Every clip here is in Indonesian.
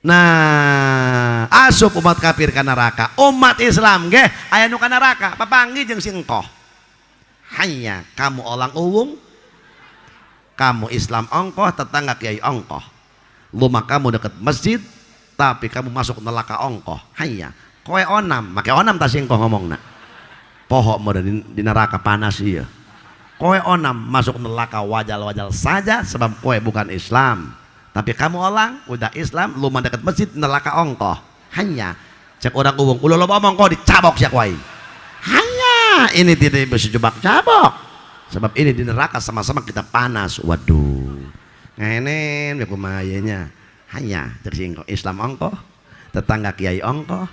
Nah, asup umat kafir ka neraka, umat Islam ge aya nu ka neraka, papanggih jeung si engkoh. Hanya kamu orang uwung, kamu Islam ongkoh, tetangga kiai ongkoh. Rumah kamu dekat masjid, tapi kamu masuk neraka ongkoh. Hanya kowe onam, make onam tas engkoh ngomongna. Pohok mau di neraka panas iya. Kowe onam masuk neraka wajal-wajal saja sebab kowe bukan Islam. Tapi kamu orang udah Islam, rumah dekat masjid neraka ongkoh. Hanya cek orang uwung, ulah lo ngomong kau dicabok siak wai. Hanya ini tidak bisa jebak cabok. Sebab ini di neraka sama-sama kita panas. Waduh. Ngenen ya kumayanya. Hanya cek singko Islam ongkoh, tetangga kiai ongkoh,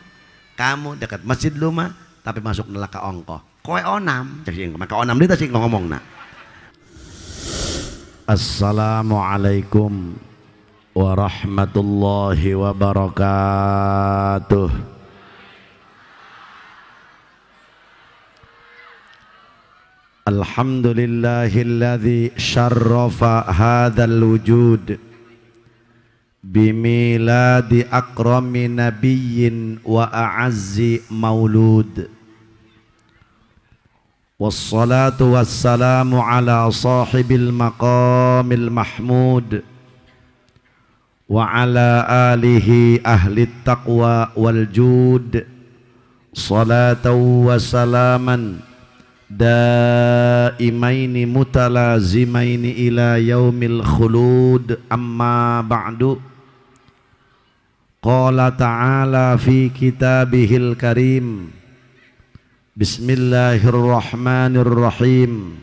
kamu dekat masjid rumah tapi masuk neraka ongkoh. Kowe onam, cek singko maka onam dia singko ngomongna. Assalamualaikum warahmatullahi wabarakatuh. Alhamdulillahilladzi syarrafa hadzal wujud bimiladi akrami nabiyyin wa a'azzi maulud. Wassalatu wassalamu ala sahibil maqamil mahmud wa ala alihi ahli taqwa wal jud. Salatan wa salaman daimaini mutalazimaini ila yaumil khulud. Amma ba'du. Qala ta'ala fi kitabihil karim, bismillahirrahmanirrahim,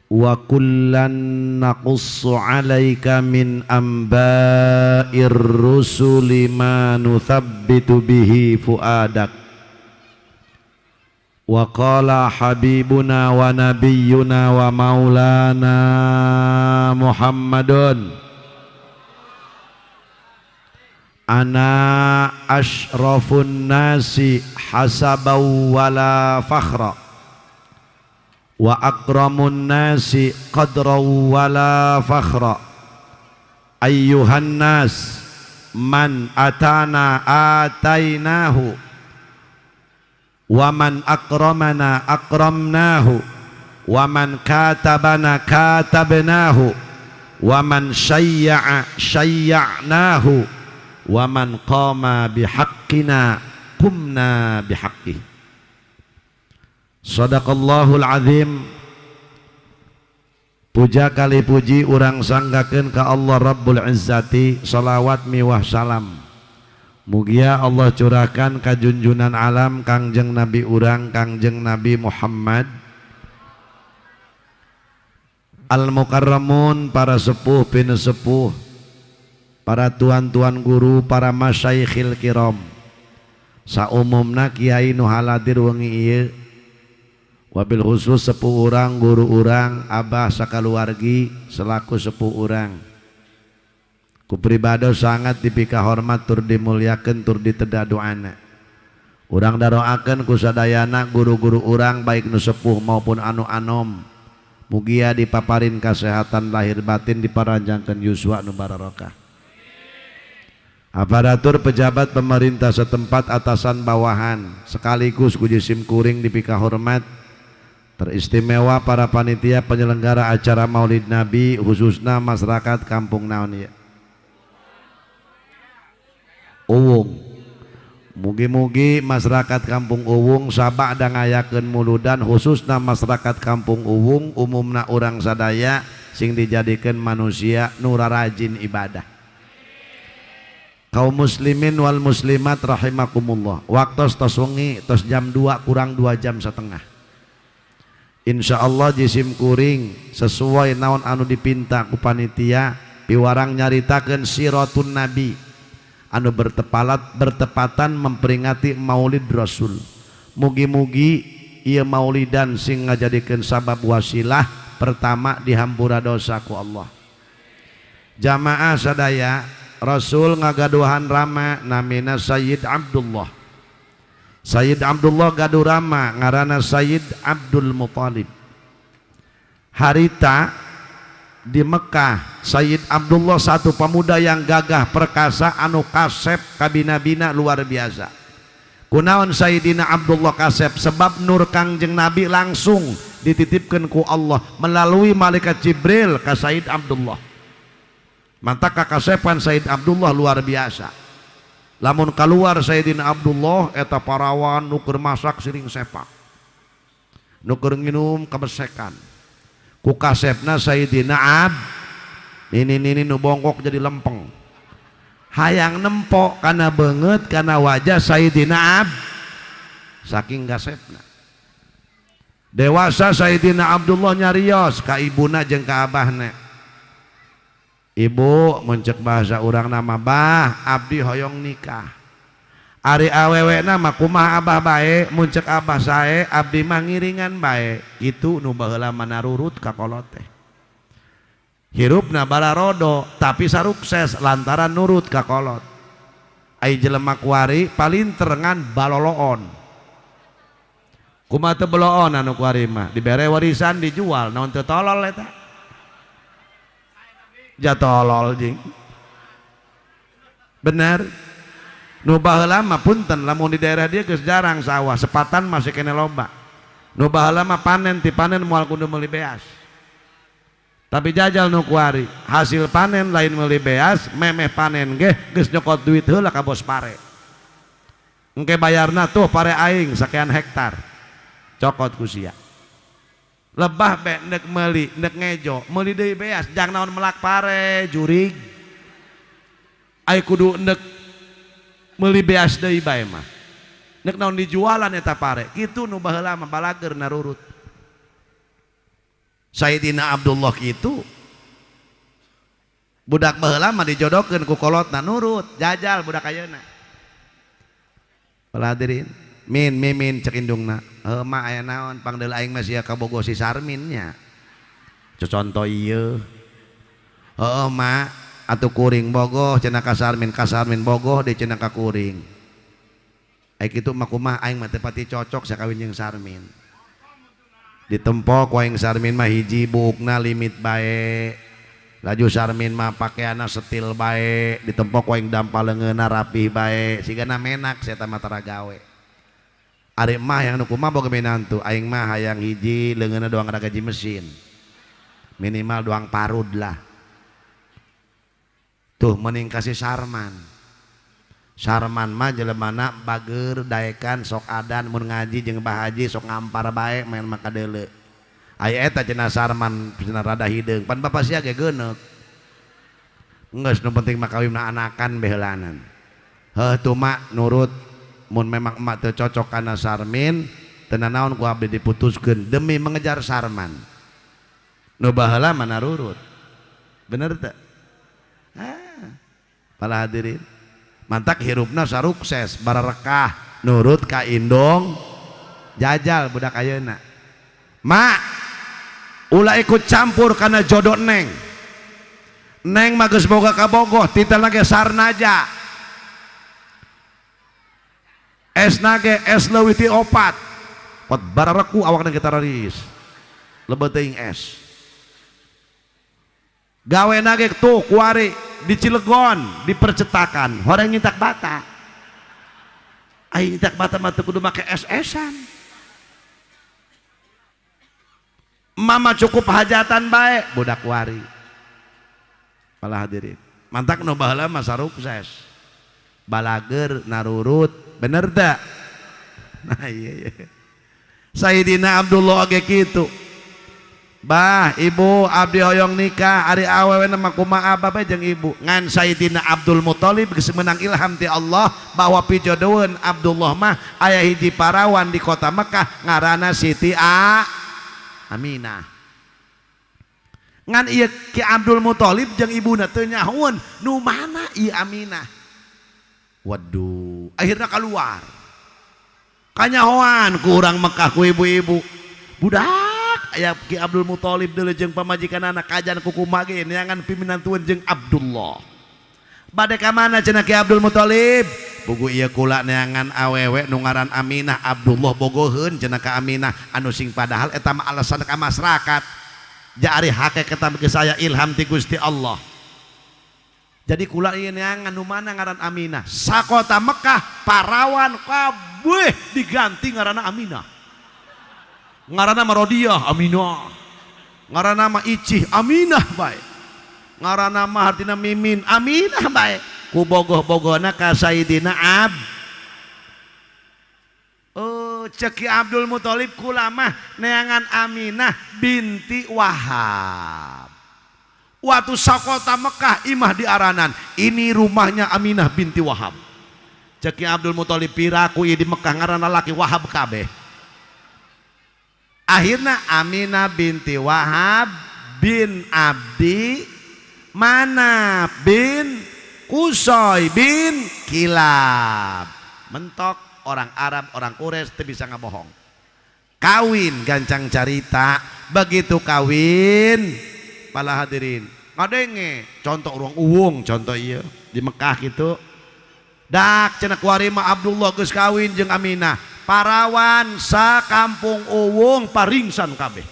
wa kullan naqussu 'alaika min amba'ir rusuli ma nuthabbitu bihi fuadak. Wa qala habibuna wa nabiyyuna wa maulana Muhammadun, ana asyrafun nasi hasabaw wala fakhra wa akramun nasi qadraw wala fakhra. Ayyuhan nas man atana atainahu wa man akramana akramnahu wa man katabana katabnahu wa man syayya'a syayya'nahu wa man qama bihaqqina qumna bihaqqih. Sadaqallahul azim. Puja kali puji urang sanggakeun ka Allah Rabbul Izzati, salawat miwah salam mugia Allah curahkan ka junjunan alam Kangjeng Nabi urang Kangjeng Nabi Muhammad al mukarramun, para sepuh pinesepuh, para tuan-tuan guru, para masyayikhil kiram, saumumna kiai nu haladir wengi ieu, wabil khusus sepuh urang, guru urang, abah sakaluargi selaku sepuh urang. Ku pribadi sangat dipika hormat tur dimuliakeun tur diteda doana. Urang daroakeun ku sadayana guru-guru urang baik nu sepuh maupun anu anom, mugia dipaparin kasehatan lahir batin, diparanjangkeun yuswa nu barokah. Aparatur pejabat pemerintah setempat, atasan bawahan, sekaligus ku jisim kuring dipika hormat, teristimewa para panitia penyelenggara acara Maulid Nabi, khususna masyarakat kampung naon ya Uwung. Mugi-mugi masyarakat kampung Uwung sabak da ngayakeun muludan, khususna masyarakat kampung Uwung umumna urang sadaya sing dijadikeun manusia nu rajin ibadah. Kaum muslimin wal muslimat rahimakumullah. Waktos tos wengi tos jam 2 kurang 2 jam setengah. Insyaallah jisim kuring sesuai naon anu dipinta ku panitia piwarang nyaritakeun siratun nabi anu bertepatan memperingati Maulid Rasul. Mugi-mugi ieu maulidan sing ngajadikeun sabab wasilah pertama dihampura dosa ku Allah. Jamaah sadaya, Rasul ngagaduhan rama namina Sayyid Abdullah. Sayyid Abdullah gaduh rama ngaranna Sayyid Abdul Muthalib. Harita di Mekah Sayyid Abdullah satu pemuda yang gagah perkasa anu kasep kabina-bina luar biasa. Kunaon Sayyidina Abdullah kasep sebab nur Kangjeng Nabi langsung dititipkan ku Allah melalui malaikat Jibril ka Sayyid Abdullah. Mantap kakasepan Sayyid Abdullah luar biasa. Lamun keluar Sayyidina Abdullah eta parawan nuker masak siring sepak, nuker nginum kebesekan. Ku kasepna Sayyidina ini nu bongkok jadi lempeng. Hayang nempok karena banget karena wajah Sayyidina saking kasepna. Dewasa Sayyidina Abdullah nyarios ka ibuna jeung ka abahna. Ibu muncul bahasa orang nama bah abdi hoyong nikah. Ari awewe nama kumaha abah bae muncul abah sae abdi mah ngiringan bae. Itu nu baheula manarurut ka kolot teh. Hirupna balarodo tapi sarukses lantaran nurut ka kolot. Ai jelema kuari paling terengan baloloon. Kumaha teu beloon anu kuari mah dibere warisan dijual naon teu tolol eta. Jatolol jing. Bener. Nu baheula mah punten lamun di daerah dia geus jarang sawah, sepatan masih kene loba. Nu baheula mah panen ti panen moal kudu meuli beas. Tapi jajal nu kuari, hasil panen lain meuli beas, memeh panen ge geus nyokot duit heula ka bos pare. Engke bayarna tuh pare aing sakean hektar. Cokot ku sia. Lebah be nek meuli, nek ngejo, meuli deui beas, jang naon melak pare jurig. Ai kudu nek meuli beas deui bae mah. Nek naon dijualan eta pare, kitu nu baheula mah balager narurut. Sayyidina Abdullah itu budak baheula mah dijodohkeun ku kolotna nurut, jajal budak ayeuna. Peladirin, mimin cek indungna. Heuh mah aya naon pangdeul aing mah sia kabogo si Sarmin nya. Contoh ieu. Heuh mah atuh kuring bogoh cenah ka Sarmin bogoh di cenah ka kuring. Ai kitu mah kumaha aing mah teu pati cocok sakawin jeung Sarmin. Ditempok waing Sarmin mah hiji buukna limit bae, laju Sarmin mah pakaianna setil bae, ditempok waing dampaleungeunna rapih bae, sigana menak saya mah tara gawe. Ari mah yang nu kumaha boga minantu, aing mah hayang hiji leungeunna doang ada gaji mesin, minimal doang parud lah. Tuh mending kasih Sarman mah jelemana bager daekan sok adan mun ngaji jeung Bah Haji sok ngampar bae main maka deuleu. Aya eta cenah Sarman cenah rada hideung. Pan bapak sia ge geuneuk. Geus nu penting mah kawinna anakan behelanan. Heuh tuh mak nurut mun memang emak teu cocok kana Sarmin teu naon ku abdi diputuskeun demi mengejar Sarman. Nu baheula mah narurut. Bener teu? Para hadirin mantak hirupna sarukses bararekah nurut ka indong jajal budak ayeuna mak ulah ikut campur karena jodoh neng mah geus boga kabogoh titana ge sarnaja esna ge es leuwih ti 4 pot barareku awakna ge tararis lebet teuing es gawena ge tuh kuari di Cilegon di percetakan orang nyitak bata aing nyitak bata mah teu kudu make es-esan mama cukup hajatan bae budak wari pala hadirin mantak nu baheula mah sarukses balager narurut bener teu nah iya Sayyidina Abdullah ge kitu. Bah, ibu abdi hoyong nikah ari awewe nama kumaha bae jeung ibu. Ngan Sayyidina Abdul Muthalib geus meunang ilham ti Allah bahwa pijodoeun Abdullah mah aya hiji parawan di kota Mekah ngaranna Siti Aminah. Ngan ieu Ki Abdul Muthalib jeung ibuna teu nyahoeun nu mana ieu Aminah. Waduh, akhirnya keluar. Kanyahoan ku urang Mekah ku ibu-ibu. Budak aya Ki Abdul Muthalib deuleu jeung pamajikan anak kajan ku kumaha ge neangan piminantueun jeung Abdullah. Bade ka mana cenah Ki Abdul Muthalib? Bugu ieu kula neangan awewe nu ngaran Aminah Abdullah bogoheun cenah ka Aminah anu sing padahal eta mah alasan ka masyarakat. jari hakikat ke saya ilham ti Gusti Allah. Jadi kula ieu anu mana ngaran Aminah. Sakota Mekah parawan kabeh diganti ngaranna Aminah. Ngaranna Marodiah Aminah. Ngaranna mah Icih Aminah bae. Ngaranna mah hartina Mimin Aminah bae. Ku bogoh-bogohna ka Sayyidina Ceki Abdul Muthalib kula mah neangan Aminah binti Wahab. Waktu sakota Mekah imah di aranan, ini rumahnya Aminah binti Wahab. Ceki Abdul Muthalib piraku di Mekah ngaranna laki Wahab kabeh. Akhirnya Aminah binti Wahab bin Abdi Manaf bin Qusay bin Kilab. Mentok orang Arab, orang Quraisy teu bisa ngabohong. Kawin gancang carita, begitu kawin pala hadirin ngadenge contoh urang uwung contoh iya di Mekah gitu. Dak cenah kuarima Abdullah geus kawin jeung Aminah, parawan sakampung uwung paringsan kabeh.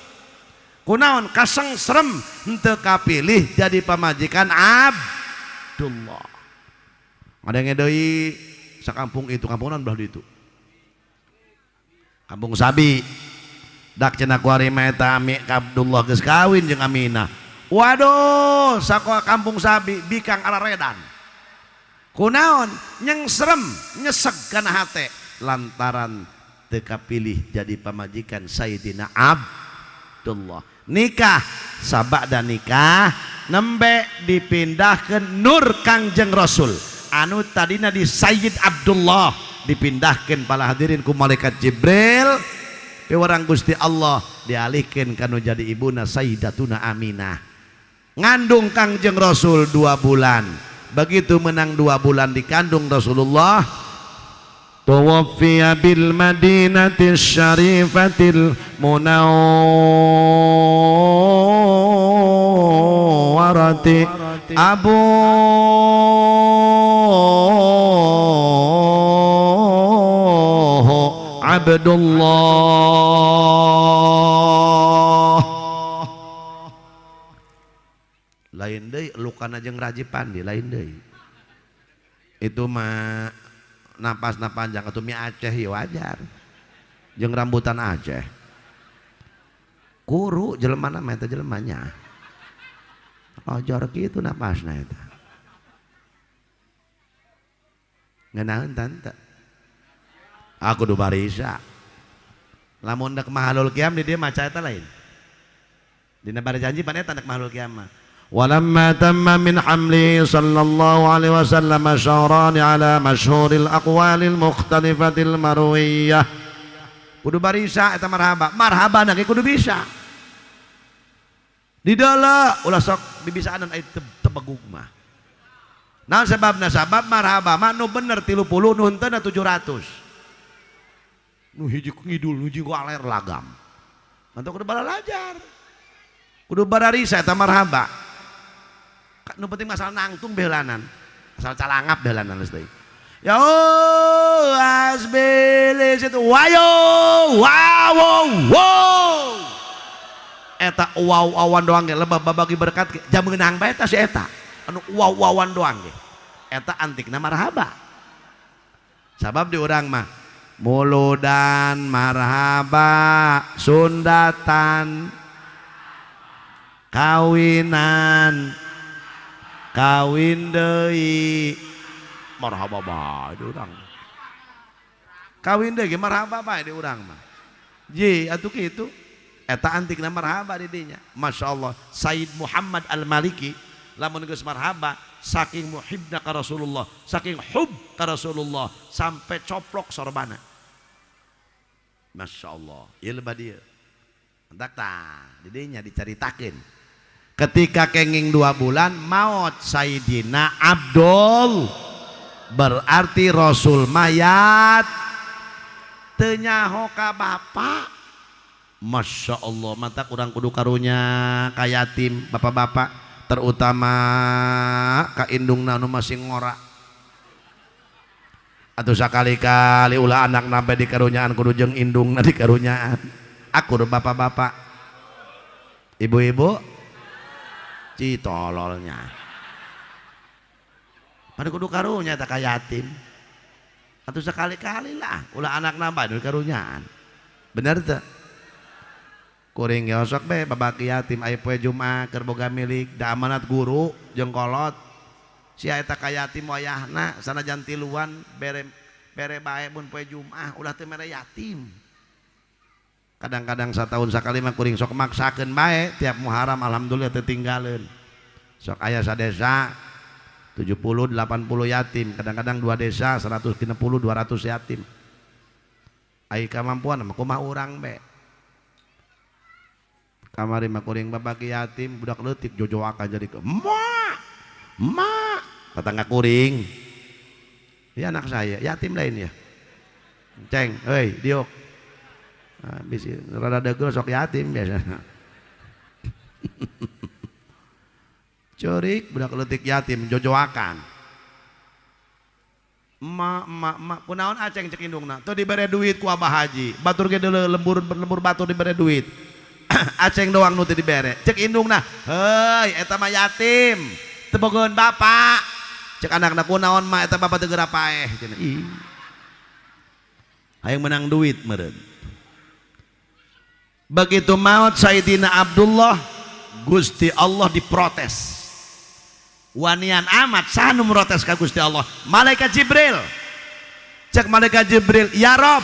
Kunaon kasengsrem henteu kapilih jadi pamajikan Abdullah. Ngadenge deui sakampung itu kampungan belah itu kampung Sabi. Dak cenah kuarima eta Abdullah geus kawin jeung Aminah. Waduh, sakoa kampung Sabi bikang araredan. Kunaon nyengsrem nyeseg kana hate lantaran teu kapilih jadi pamajikan Sayyidina Abdullah. Nikah sabada nikah nembe dipindahkeun Nur Kangjeng Rasul. Anu tadina di Sayyid Abdullah dipindahkan pala hadirin ku malaikat Jibril piwarang Gusti Allah dialihkan kanu jadi ibuna Sayyidatuna Aminah. Ngandung Kangjeng Rasul 2 bulan. Begitu menang 2 bulan dikandung Rasulullah, tuwaffiya bil madinati syarifatil munawwarati Abu Abdullah. Lain deui lukana jeung Raji Pandi lain deui. Itu mah napasna panjang atuh mi Aceh ya wajar. Jeung rambutan Aceh. Kuru jelemana mah eta jelemanya. Ojor kitu napasna eta. Ngeunaheun tante. Aku du barisa. Lamun dak mahalul qiyam di dieu maca eta lain. Dina bari janji pan eta dak mahalul qiyam mah. Walamma tamma min hamli sallallahu alaihi wasallam syahran ala masyhuril aqwalil mukhtalifatil marwiyah. Kudu barisa eta marhaba. Marhabana ge kudu bisa. Di dalam ulah sok dibisaanan aya tebegug mah. Naon sababna? Sabab marhaba mah nu bener 30 nu henteu 700. Nu hiji ngidul nu hiji aler lagam. Mantu kudu balalajar. Kudu bararisa eta marhaba. Nu penting masalah nangtung belanan. Asal calangap belanan geus deui. Ya asbilis itu wayo wow wow. Eta wow-wawan doang ge lebah babagi berkat jam meunang bae eta si eta anu wow-wawan doang ge eta antikna marhaba. Sabab di urang mah muludan marhaba, sundatan kawinan kawin deui marhaba bae di urang. Kawin deui ge marhaba bae di urang mah. Ye atuh kitu eta antikna marhaba di dinya. Masya Allah. Sayyid Muhammad Al-Maliki lamun geus marhaba saking muhibna ka Rasulullah, saking hub ka Rasulullah sampai coplok sorbana. Masya Allah. Ieu lebah dieu. Entak tah di dinya dicaritakeun. Ketika kenging 2 bulan maut Sayyidina Abdul, berarti Rasul mayat teu nyaho ka bapak. Masya Allah, mata kurang kudu karunya ka yatim bapak-bapak, terutama ka indungna nu masih ngora. Atuh sakali-kali ulah anak nampe di karunyaan kudu jeung indungna di karunyaan. Aku bapak-bapak Ibu-ibu citololnya pada kudu karunya tak kayak yatim atau sekali-kali lah ulah anak nambah dari karunyaan bener tuh kuring yosok be babaki yatim aya poe Jumat keur boga milik da amanat guru jeung kolot si eta ka yatim wayahna sanajan tiluan bere bae mun poe Jumat ulah teu mere yatim. Kadang-kadang satahun sakali mah kuring sok maksakeun bae tiap Muharram alhamdulillah teu tinggalin. Sok aya sadesa 70 80 yatim, kadang-kadang dua desa 160 200 yatim. Ai kamampuan mah kumaha urang be. Kamari mah kuring babaki yatim budak leutik jojoakan jadi ke mak tetangga kuring ya anak saya yatim lain ya ceng hei diok bisi rada degel sok yatim biasa corik budak leutik yatim jojoakan mak kunaon aceng cek indungna tuh dibere duit ku Abah Haji batur ge lembur batur dibere duit aceng doang nu teu dibere cek indungna heuy eta mah yatim teu bogoheun bapak cek anakna kunaon mah eta bapak teu geura paeh cenah ih hayang menang duit meureun begitu maut Sayyidina Abdullah Gusti Allah diprotes wanian amat saha nu protes ka Gusti Allah malaikat Jibril cek malaikat Jibril ya Rob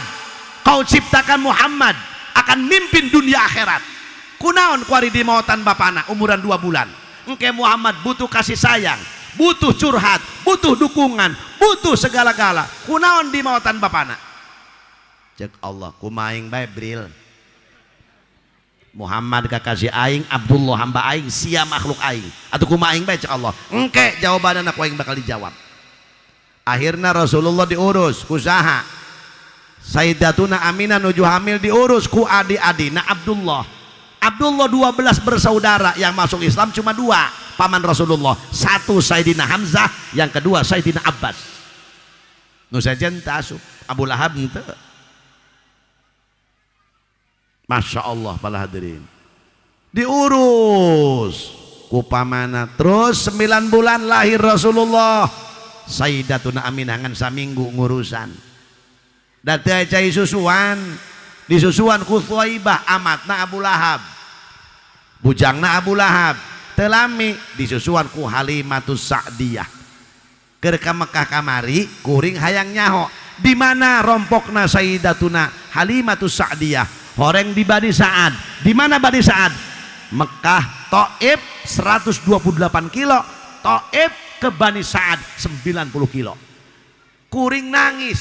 kau ciptakan Muhammad akan mimpin dunia akhirat kunaon kuari di mautan bapana umuran 2 bulan engke Muhammad butuh kasih sayang butuh curhat butuh dukungan butuh segala-gala kunaon di mautan bapana cek Allah kumaing bae Bril Muhammad kakasih aing Abdullah hamba aing sia makhluk aing atuh kumaing bae cek Allah engke jawabanna ku aing bakal dijawab akhirna Rasulullah diurus ku saha Sayyidatuna Aminah nuju hamil diurus ku adik-adina Abdullah 12 bersaudara yang masuk Islam cuma 2 paman Rasulullah satu Sayyidina Hamzah yang kedua Sayyidina Abbas nu sajen tasuk Abu Lahab henteu Masya Allah para hadirin diurus ku pamana terus 9 bulan lahir Rasulullah Sayyidatuna Aminah ngan saminggu ngurusan dan teu cai susuan disusuan ku Thuwaibah amatna Abu Lahab bujangna Abu Lahab telami disusuan ku Halimatus Sa'diyah keur ka Mekah kamari kuring hayang nyaho di mana rompokna Sayyidatuna Halimatus Sa'diyah horeng di Bani Sa'ad di mana Bani Sa'ad Mekah Taif 128 kilo Taif ke Bani Sa'ad 90 kilo kuring nangis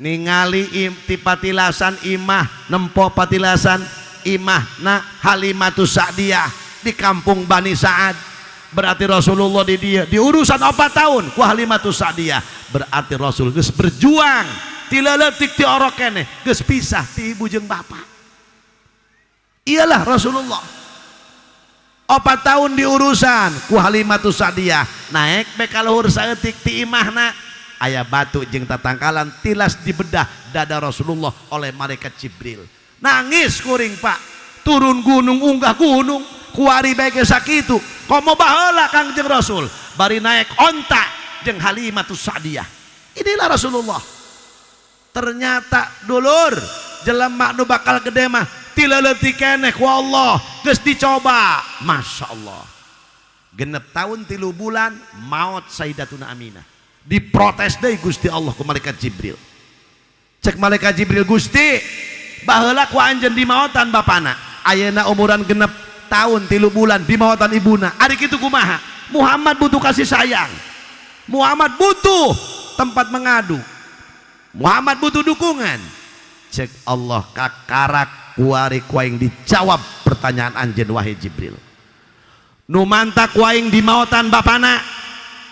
ningali ti patilasan imah nempo patilasan imah na Halimatus Sa'diyah di kampung Bani Sa'ad berarti Rasulullah di dia di urusan 4 tahun ku Halimatus Sa'diyah berarti Rasul geus berjuang ti leuletik ti orok keneh geus pisah ti ibu jeung bapak iyalah Rasulullah 4 tahun di urusan ku Halimatus Sa'diyah naik be ka luhur saeutik ti imahna aya batu jeung tatangkalan tilas dibedah dada Rasulullah oleh malaikat Jibril nangis kuring pak turun gunung unggah gunung kuari bae sakitu komo baheula Kangjeng Rasul bari naik onta jeung Halimatus Sa'diyah inilah Rasulullah ternyata dulur jelema nu bakal gede mah ti leuletik keneh ku Allah geus dicoba Masya Allah genep tahun 3 bulan maut Sayyidatuna Aminah diprotes deui Gusti Allah ku malaikat Jibril cek malaikat Jibril Gusti baheula ku anjeun di maotan bapana ayeuna umuran genep tahun 3 bulan di maotan ibuna ari kitu kumaha Muhammad butuh kasih sayang Muhammad butuh tempat mengadu Muhammad butuh dukungan cek Allah kakarak kuari kuaing dijawab pertanyaan anjeun wahai Jibril nu mantak kuaing di maotan bapana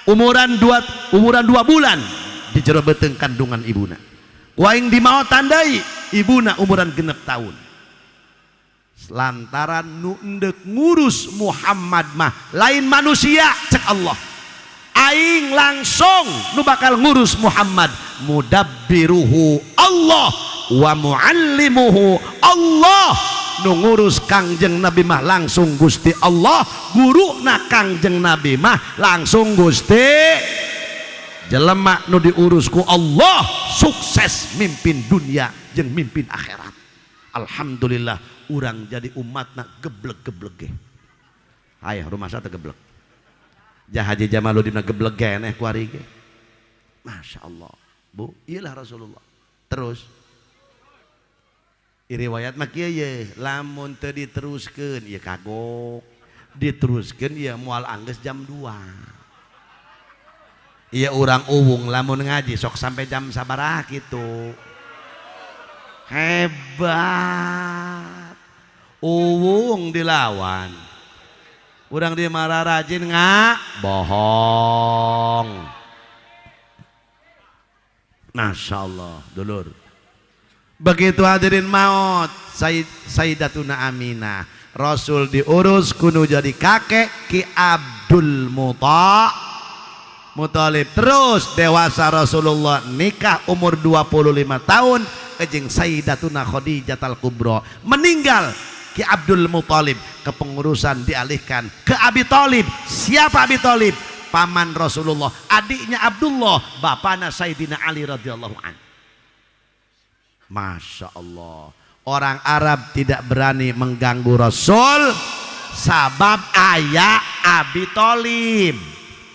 umuran 2 bulan di jero beuteung kandungan ibuna kuaing di maotan deui ibuna umuran genep tahun lantaran nu endek ngurus Muhammad mah lain manusia cek Allah aing langsung nu bakal ngurus Muhammad mudabbiruhu Allah wa muallimuhu Allah nu ngurus Kangjeng Nabi mah langsung Gusti Allah, guruna Kangjeng Nabi mah langsung Gusti. Jelema nu diurus ku Allah sukses mimpin dunia jeung mimpin akhirat. Alhamdulillah urang jadi umatna geblek-geblek ge. Aya rumah saya geblek. Jah Haji Jamaluddin geblek geneh ku ari ge. Masya Allah. Bu, iyalah Rasulullah. Terus riwayat mah kieu ye, lamun teu diteruskeun ieu kagok. Diteruskeun ieu moal anggeus jam 2. Ieu urang uwung lamun ngaji sok sampai jam sabaraha kitu. Hebat. Uwung dilawan. Urang di marah rajin bohong. Masya Allah, dulur. Begitu hadirin maut, Sayyidatuna Aminah, Rasul diurus kudu jadi kakek Ki Abdul Muthalib. Terus dewasa Rasulullah nikah umur 25 tahun jeung Sayyidatuna Khadijatul Kubra. Meninggal Ki Abdul Muthalib, kepengurusan dialihkan ke Abi Thalib. Siapa Abi Thalib? Paman Rasulullah, adiknya Abdullah, bapaknya Sayyidina Ali radhiyallahu an. Masya Allah, orang Arab tidak berani mengganggu Rasul sabab ayah Abi Thalib.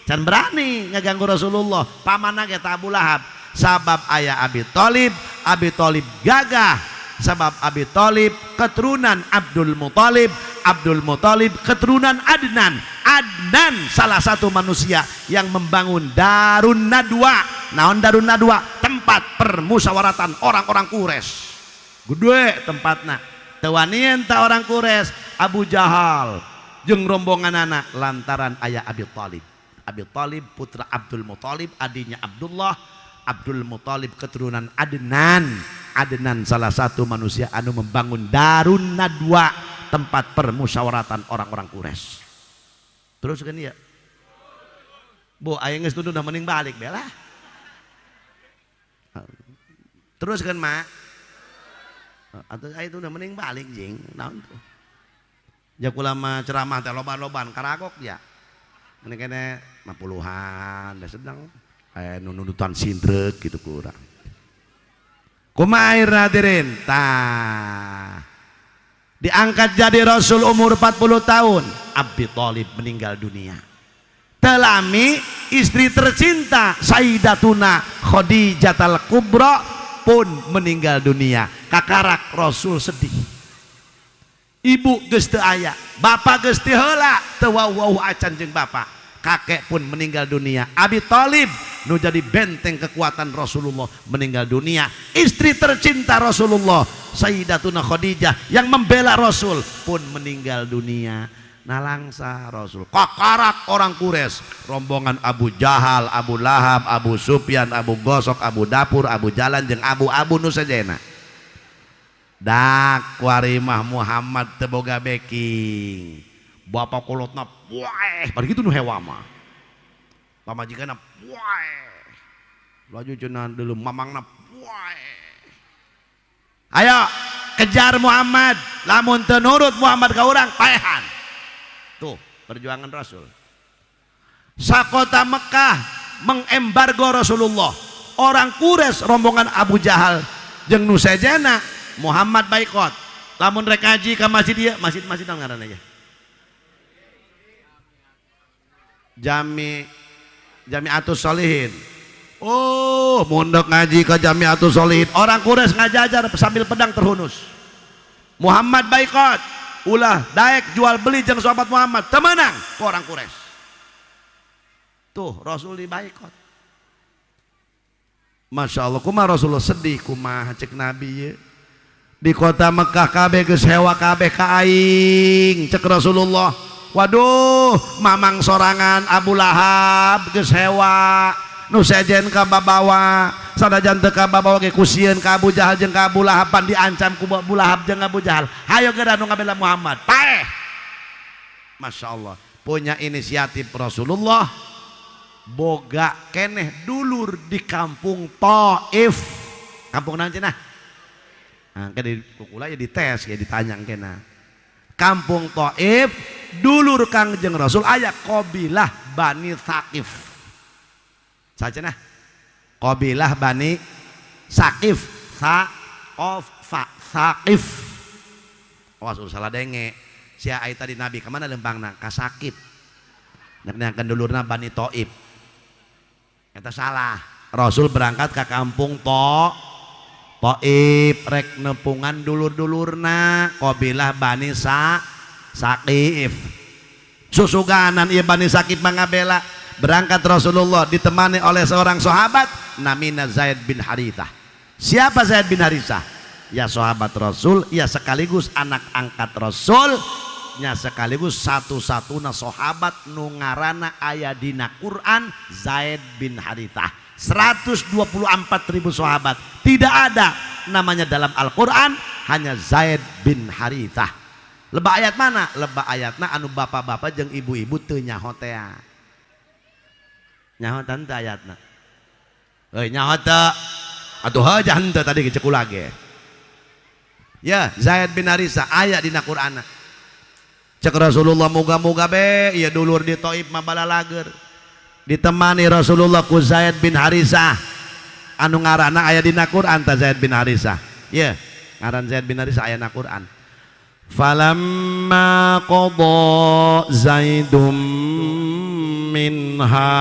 Can berani ngeganggu Rasulullah. Pamanna ge Abu Lahab. Sabab ayah Abi Thalib gagah. Sebab Abi Thalib keturunan Abdul Muthalib, Abdul Muthalib keturunan Adnan. Adnan salah satu manusia yang membangun Darun Nadwa. Naon Darun Nadwa? Tempat permusyawaratan orang-orang Quraisy. Gede tempatna. Teu wani enta orang Quraisy, Abu Jahal jeung rombongan anak lantaran ayah Abi Thalib. Abi Thalib putra Abdul Muthalib, adiknya Abdullah. Abdul Muthalib keturunan Adnan. Adnan salah satu manusia anu membangun Darun Nadwa, tempat permusyawaratan orang-orang Quraisy. Terus kan ya, bu aing geus tuduh mending balik bela. Terus kan mak, atau aing tuh mending balik jing, naon tuh? Ya kulama ceramah teh loban-loban karagok ya, ini kene 50-an, dah sedang, nunutan sindrek gitu kurang. Kumaha hadirin, tah diangkat jadi Rasul umur 40 tahun. Abi Thalib meninggal dunia. Telami istri tercinta Sayyidatuna Khadijatul Kubra pun meninggal dunia. Kakarak Rasul sedih. Ibu geus teu aya, bapak geus teu heula, teu wau-wau acan jeung bapak. Kakek pun meninggal dunia. Abi Thalib nu jadi benteng kekuatan Rasulullah meninggal dunia. Istri tercinta Rasulullah Sayyidatuna Khadijah yang membela Rasul pun meninggal dunia. Nalangsa Rasul kakarak orang Quraisy, rombongan Abu Jahal, Abu Lahab, Abu Sufyan, Abu Gosok, Abu Dapur, Abu Jalan jeung Abu nu sajena. Dak warimah Muhammad teu boga backing. Bapak kolotna waeh, bari kitu nu hewa mah. Pamajikanna waeh. Laju cenah deuleu mamangna waeh. Ayo kejar Muhammad, lamun teu nurut Muhammad ka urang paehan. Tuh perjuangan Rasul. Sakota Mekah mengembargo Rasulullah. Orang Quraisy rombongan Abu Jahal jeung nu sajana Muhammad baikot. Lamun rek ngaji ka masjid ieu, masjid naon ngaranna ya? Jami'atus Sholihin. Oh, mondok ngaji ke Jami'atus Sholihin. Orang Quraisy ngajajar sambil pedang terhunus. Muhammad baikot. Ulah daek jual beli jeung sahabat Muhammad. Temenang ke orang Quraisy. Tuh Rasul dibaikot. Masya Allah, kumaha Rasulullah sedih, kumaha cek Nabi ya. Di kota Mekah kabeh geus hewa kabeh ka aing, cek Rasulullah. Waduh, mamang sorangan Abu Lahab geus hewa, nu sejen ka babawa, sadajan teu ka babawa ge kusieun ka Abu Jahal jeung ka Abu Lahab, pan diancam ku Abu Lahab jeung Abu Jahal. Hayo geura nu ngabela Muhammad. Paeh. Masya Allah, punya inisiatif Rasulullah boga keneh dulur di kampung Taif. Kampung naon cenah? Angke di kukula ya dites ya ditanya kena. Kampung Thaif dulur Kangjeng Rasul aya qabilah Bani Thaqif. Saja nah. Qabilah Bani Saqif, Thaqif. Awas salah denge. Sia aya tadi Nabi kemana lempangna? Ka Saqif. Nek dulurna Bani Thaif. Eta salah. Rasul berangkat ke kampung Thaif rek nepungan dulur-dulurna qabilah Bani Saqif. Susuganan ieu Bani Saqif mangabela berangkat Rasulullah ditemani oleh seorang sahabat namina Zaid bin Harithah. Siapa Zaid bin Harithah? Ya sahabat Rasul, ya sekaligus anak angkat Rasul, nya sekaligus satu-satuna sahabat nu ngaranna aya dina Quran Zaid bin Harithah. 124.000 sahabat tidak ada namanya dalam Al-Quran, hanya Zaid bin Harithah. Lebah ayat mana? Lebah ayatna anu bapak-bapak jeung ibu-ibu teu nyaho teh. Nyaho tante ayatna. Euy nyaho teh. Atuh heuh henteu tadi cek ulah ge. Ya, Zaid bin Harithah aya dina Qur'anna. Cek Rasulullah muga-muga be ieu dulur di Thaif mah balalager. Ditemani Rasulullah ku Zaid bin Harithah anu ngaranna aya dina Quran ta Zaid bin Harithah. Ye, ngaran Zaid bin Harithah aya dina Quran. Falamma qada Zaidum minha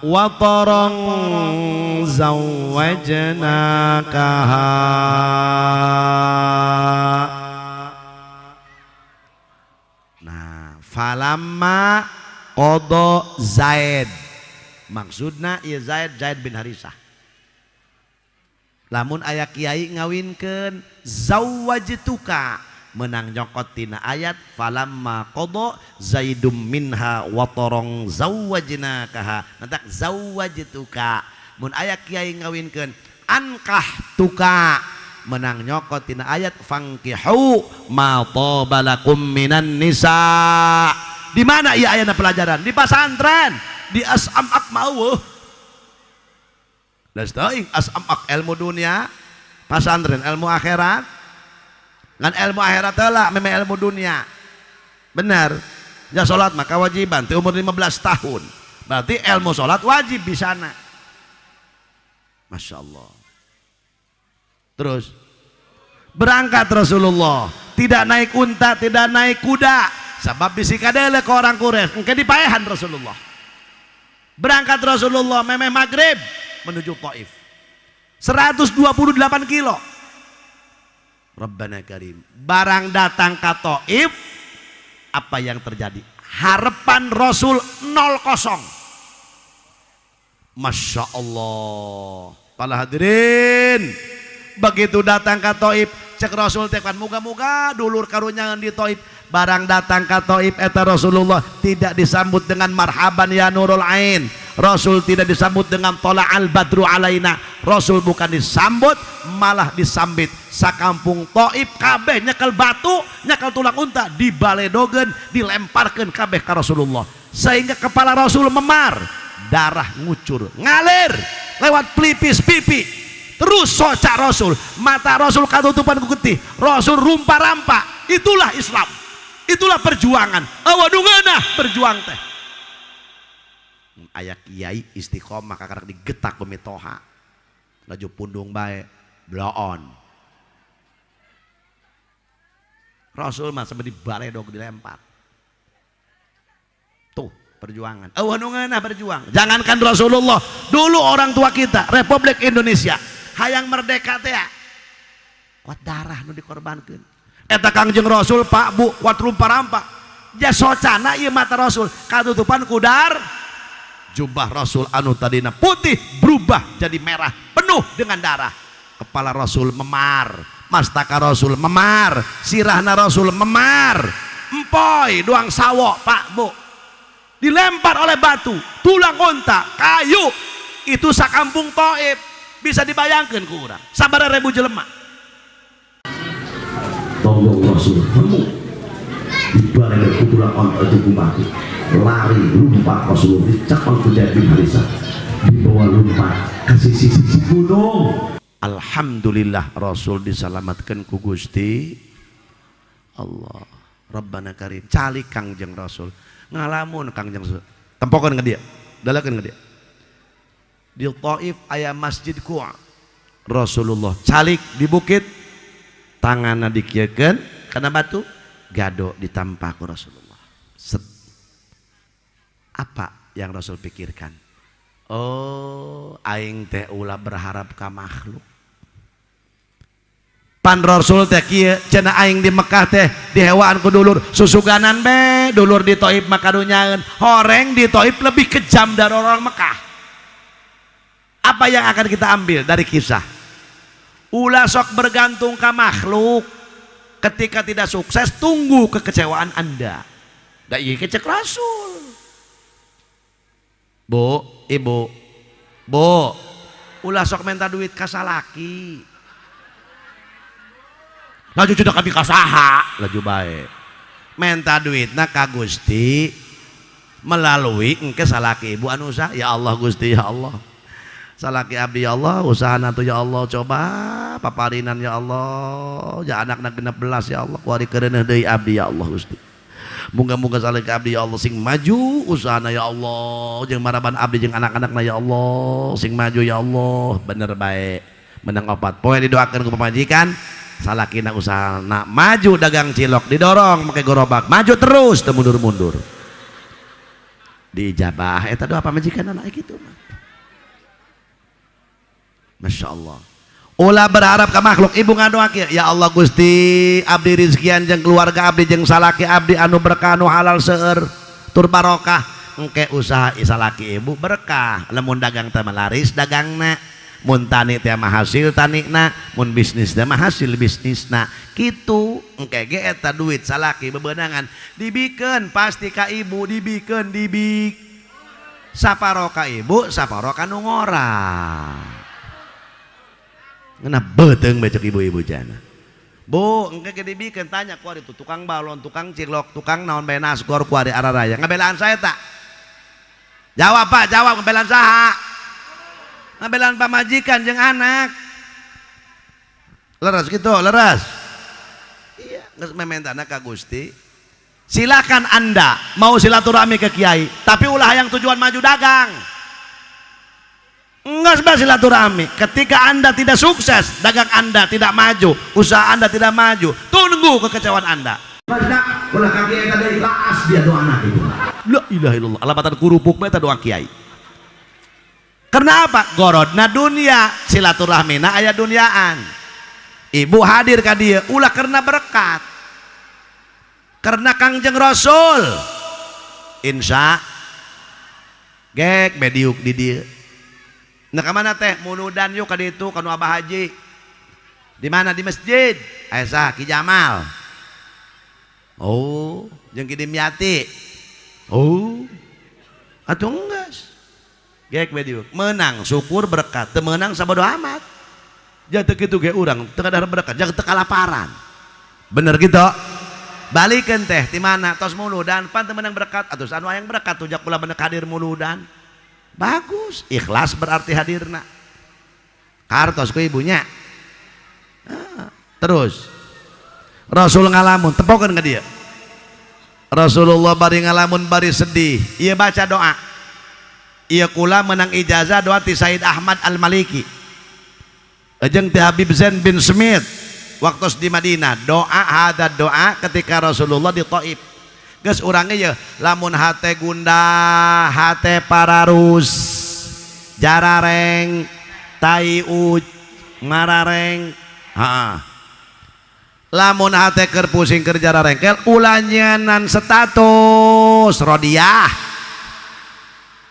wa tarang zawwajnakaha. Nah, falamma qada Zaid maksudna ieu Zaid bin Harithah. Lamun aya kiai ngawinkeun zawwajtuka menang nyokot tina ayat falamma qada Zaidum minha wa tarang zawwajnakaha. Nantak zawwajtuka mun aya kiai ngawinkeun ankahtuka menang nyokot tina ayat fangkihu ma tabalakum minan nisa. Di mana ia ayana pelajaran? Di pesantren, di As'amak maueuh. Das teuing As'amak ilmu dunia, pesantren ilmu akhirat. Ngan ilmu akhirat heula meme ilmu dunia. Benar. Ya salat mah kewajiban teu umur 15 tahun. Berarti ilmu salat wajib di sana. Masya Allah. Terus berangkat Rasulullah, tidak naik unta, tidak naik kuda. Sebab bisikadele ke orang Quraisy engke dipaehan Rasulullah. Berangkat Rasulullah memeh maghrib menuju Thaif. 128 kilo. Rabbana Karim. Barang datang ke Thaif, apa yang terjadi? Harapan Rasul 0-0. Masya Allah. Para hadirin, begitu datang ke Thaif, cek Rasul tekan muga-muga dulur karunyangan di Thaif. Barang datang ke Thaif eta Rasulullah tidak disambut dengan marhaban ya nurul ain. Rasul tidak disambut dengan tola al badru alaina. Rasul bukan disambut, malah disambit. Sakampung Thaif kabeh nyekel batu, nyekel tulang unta, dibaledogen, dilemparkan kabeh ke Rasulullah. Sehingga kepala Rasul memar, darah ngucur, ngalir lewat pelipis pipi. Terus soca Rasul, mata Rasul katutupan ku getih. Rasul rumpa-rampa. Itulah Islam. Itulah perjuangan. Awadungeunah berjuang teh. Aya kiai istiqomah kakarak digetak ku mitoha. Laju pundung bae bloon. Rasul mah sampai dibaledog dilempar. Tuh perjuangan. Awadungeunah berjuang. Jangankan Rasulullah, dulu orang tua kita Republik Indonesia hayang merdeka teh. Kuat darah nu dikorbankeun. Eta Kangjeng Rasul Pak Bu kuat rumpa-rampa. Jasocana ieu mata Rasul katutupan kudar. Jubah Rasul anu tadina putih berubah jadi merah penuh dengan darah. Kepala Rasul memar, mastaka Rasul memar, sirahna Rasul memar. Empoy doang sawo Pak Bu. Dilempar oleh batu, tulang unta, kayu. Itu sakampung Thaif. Bisa dibayangkan ku urang. Sabaraha ribu jelema. Tolong Rasul temu dibalik dari kutulang onta itu kumbati lari lompat Rasul dicapang ke Zaid bin Harithah dibawa lompat ke sisi gunung Alhamdulillah Rasul diselamatkan ku Gusti Allah. Rabbana karim calik Kangjeng Rasul ngalamun Kangjeng Rasul tempokan ke dia dalakan ke dia di Taif aya masjid Quwa Rasulullah calik di bukit tanganna dikiekeun kana batu gado ditampah ku Rasulullah. Set. Apa yang Rasul pikirkan? Oh aing teh ulah berharap ka makhluk pan Rasul teh kieu cenah aing di Mekah teh dihewaan ku dulur susuganan be dulur di Taif mah kadunyaeun horeng di Taif lebih kejam dari orang Mekah. Apa yang akan kita ambil dari kisah? Ulah sok bergantung ke makhluk. Ketika tidak sukses tunggu kekecewaan Anda. Da ieu kecek Rasul. Bu, ibu, bu, ulah sok minta duit ka salaki. Laju sudah kami kasaha laju baik minta duitna ka Gusti melalui engke salaki ibu anu usaha ya Allah Gusti ya Allah salaki abdi ya Allah usahana tuh ya Allah coba paparinan ya Allah ya anakna 16 ya Allah kuari kereneh deui abdi ya Allah Gusti muga-muga salaki abdi ya Allah sing maju usahana ya Allah jeung maraban abdi jeung anak-anakna ya Allah sing maju ya Allah bener baik menang opat poe didoakeun ku pamajikan salakina usaha nak maju dagang cilok didorong pakai gerobak maju terus teu mundur-mundur diijabah eta doa pamajikan anak kitu mah Masya Allah ulah berharap ke makhluk ibu ngadoa kieu ya Allah Gusti abdi rizkian jeung keluarga abdi jeung salaki abdi anu berkah anu halal seueur tur barokah engke usaha salaki ibu berkah lamun dagang teh laris dagangna mun tani teh mah hasil tanikna mun bisnis teh mah hasil bisnisna kitu engke ge eta duit salaki bebeunangan dibikeun pasti ka ibu dibikeun dibik saparo ka ibu saparo ka nu ngora ngena beuteung becek ibu-ibu jana bu engke ge dibikeun tanya ku ari tu tukang balon tukang cilok tukang naon bae nasgor ku ari araraya ngabelaan saya tak jawab Pak jawab ngabelaan saha ngabelaan pamajikan jeung anak leres gitu leres iya geus mementana ka Gusti silakan Anda mau silaturahmi ke kiai tapi ulah yang tujuan maju dagang enggak sebab silaturahmi ketika Anda tidak sukses dagang Anda tidak maju usaha Anda tidak maju tunggu kekecewaan Anda ulah ka kiai tadi laas dia doa anak itu la ilaha illallah alabatan kurupuk mah eta doa kiai. Karena apa? Gorodna dunia silaturahmina aya duniaan. Ibu hadir ka dieu ulah karena berkat. Karena Kangjeng Rasul. Insya gek bediuk di dieu. Nah ka mana teh? Muludan yuk ka ditu kanu Abah Haji. Di mana? Di masjid. Esa Ki Jamal. Oh, jeung Ki Dimyati. Oh. Atuh enggeus. Gek bediuk menang syukur berkat teu meunang sabodo amat jangan teu kitu ge urang teu kadar berkat jangan teu kalaparan bener gitu balikeun teh ti mana tos muludan pan teu meunang berkat atuh anu hayang berkat tujak pula bener hadir muludan bagus ikhlas berarti hadirna kartos ku ibunya terus Rasul ngalamun tepokeun ka dia Rasulullah bari ngalamun bari sedih ieu baca doa ia kula menang ijazah doa ti Said Ahmad Al-Maliki jeung ti Habib Zain bin Smith waktu di Madinah doa hada doa ketika Rasulullah di Taif geus urang ye lamun hate gundah hate pararus jarareng tai uj marareng lamun hate keur pusing keur jarareng kel ulah nyeunaan status rodiah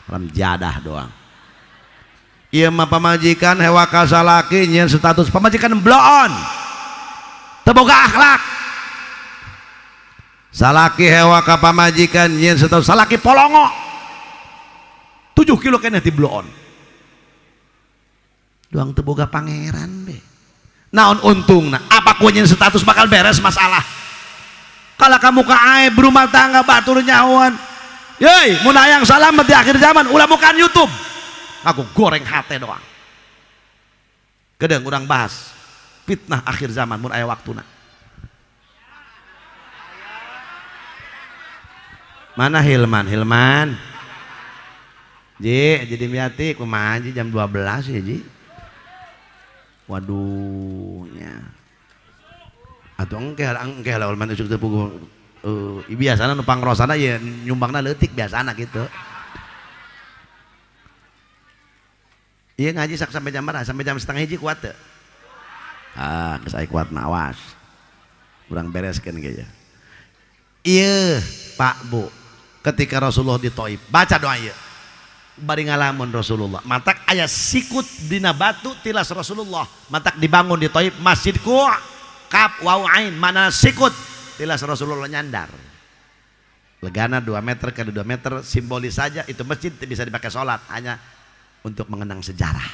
jadah doang ieu mah pamajikan hewa ka salaki nyeun status pamajikan bloon teu boga akhlak salaki hewa ka pamajikan nyeun status salaki polongo 7 kilo keneh ti bloon doang teu boga pangeran be naon untungna apa ku nyeun status bakal beres masalah kalau kamu ka ae berumah tangga batur nyawan yoi mun hayang salamet di akhir zaman ulah bukan YouTube aku goreng hate doang Kedeng urang bahas fitnah akhir zaman mun aya waktuna. Mana Hilman? Jadi miati kumaha Ji jam 12 ya Ji. Waduh nya. Atuh engke lah ulama usuk teu puguh. Biasana nu pangrosana ya nyumbangna leutik biasana gitu. Iya ngaji sak sampai jam berapa? Sampai jam setengah hiji kuat teu? Geus aya kuatna awas. Urang bereskeun ge ya. Iya, Pak Bu. Ketika Rasulullah di Thaif, baca doa ieu. Bari ngalamun Rasulullah. Matak aya sikut dina batu tilas Rasulullah. Matak dibangun di Thaif masjid kaf waw ain mana sikut tilas Rasulullah nyandar. Legana 2 meter ke 2 meter simbolis saja itu masjid bisa dipakai sholat hanya untuk mengenang sejarah.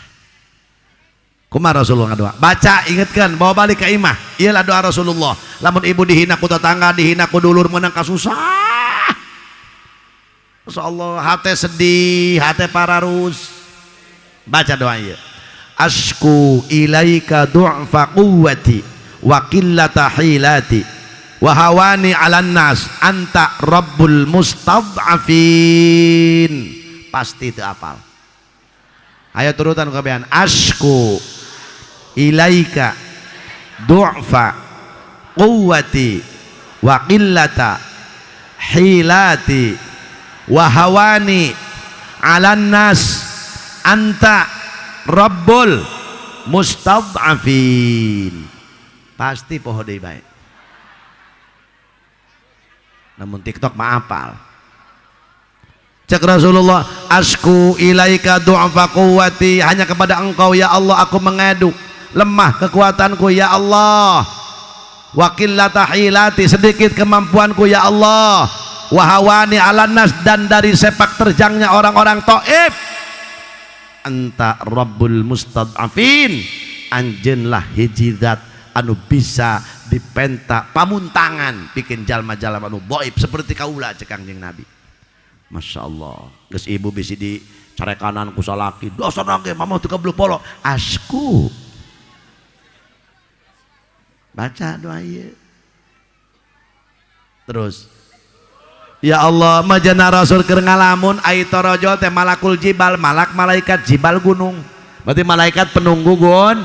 Kumaha Rasulullah ngadoa? Baca ingetkan bawa balik ke imah. Iyalah doa Rasulullah. Lamun ibu dihina ku tetangga, dihina ku dulur menang kasusah. Masyaallah hate sedih, hate pararus. Baca doa ieu. Asku ilaika du'fa quwwati wa qillata hilati wa hawani 'alan nas anta rabbul mustad'afin. Pasti teu apal. Ayo turutan kabehan. Asku ilaika du'fa quwwati wa qillata hilati wa hawani 'alan nas anta rabbul mustad'afin. Pasti poho deui bae. Namun TikTok mah apal. Cek Rasulullah, asku ilaika du'afa quwwati, hanya kepada engkau ya Allah aku mengadu lemah kekuatanku ya Allah, wa qillata hilati sedikit kemampuanku ya Allah, wa hawani 'alan nas dan dari sepak terjangnya orang-orang Thaif. Anta rabbul mustad'afin, anjeunlah hiji zat anu bisa dipenta pamuntangan bikin jalma-jalma anu dhaif seperti kaula cek Kangjeng Nabi. Masya Allah, geus ibu bisi di carekanan ku salaki dosa nage mama teu kabelu polo asku. Baca doa ieu. Terus ya Allah majana rasul keur ngalamun ai tarajul teh malakul jibal, malaikat jibal gunung. Berarti malaikat penunggu gun.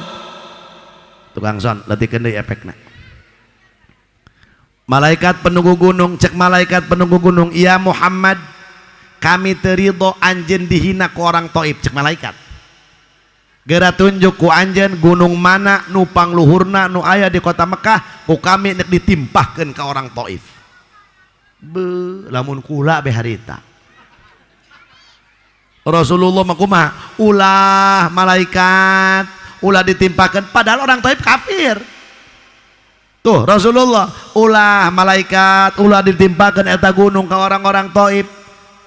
Tukang son letikeun deui efekna. Malaikat penunggu gunung, cek malaikat penunggu gunung, ya Muhammad kami terido anjen dihina ku orang Thaif, cek malaikat. Gera tunjuk ku anjen gunung mana nu pangluhurna nu aya di kota Mekah ku kami nek ditimpahkeun ka orang Thaif. Lamun kula be harita. Rasulullah mah kumaha? Ulah malaikat, ulah ditimpahkeun padahal orang Thaif kafir. Tuh Rasulullah, ulah malaikat, ulah ditimpahkeun eta gunung ka orang-orang Thaif.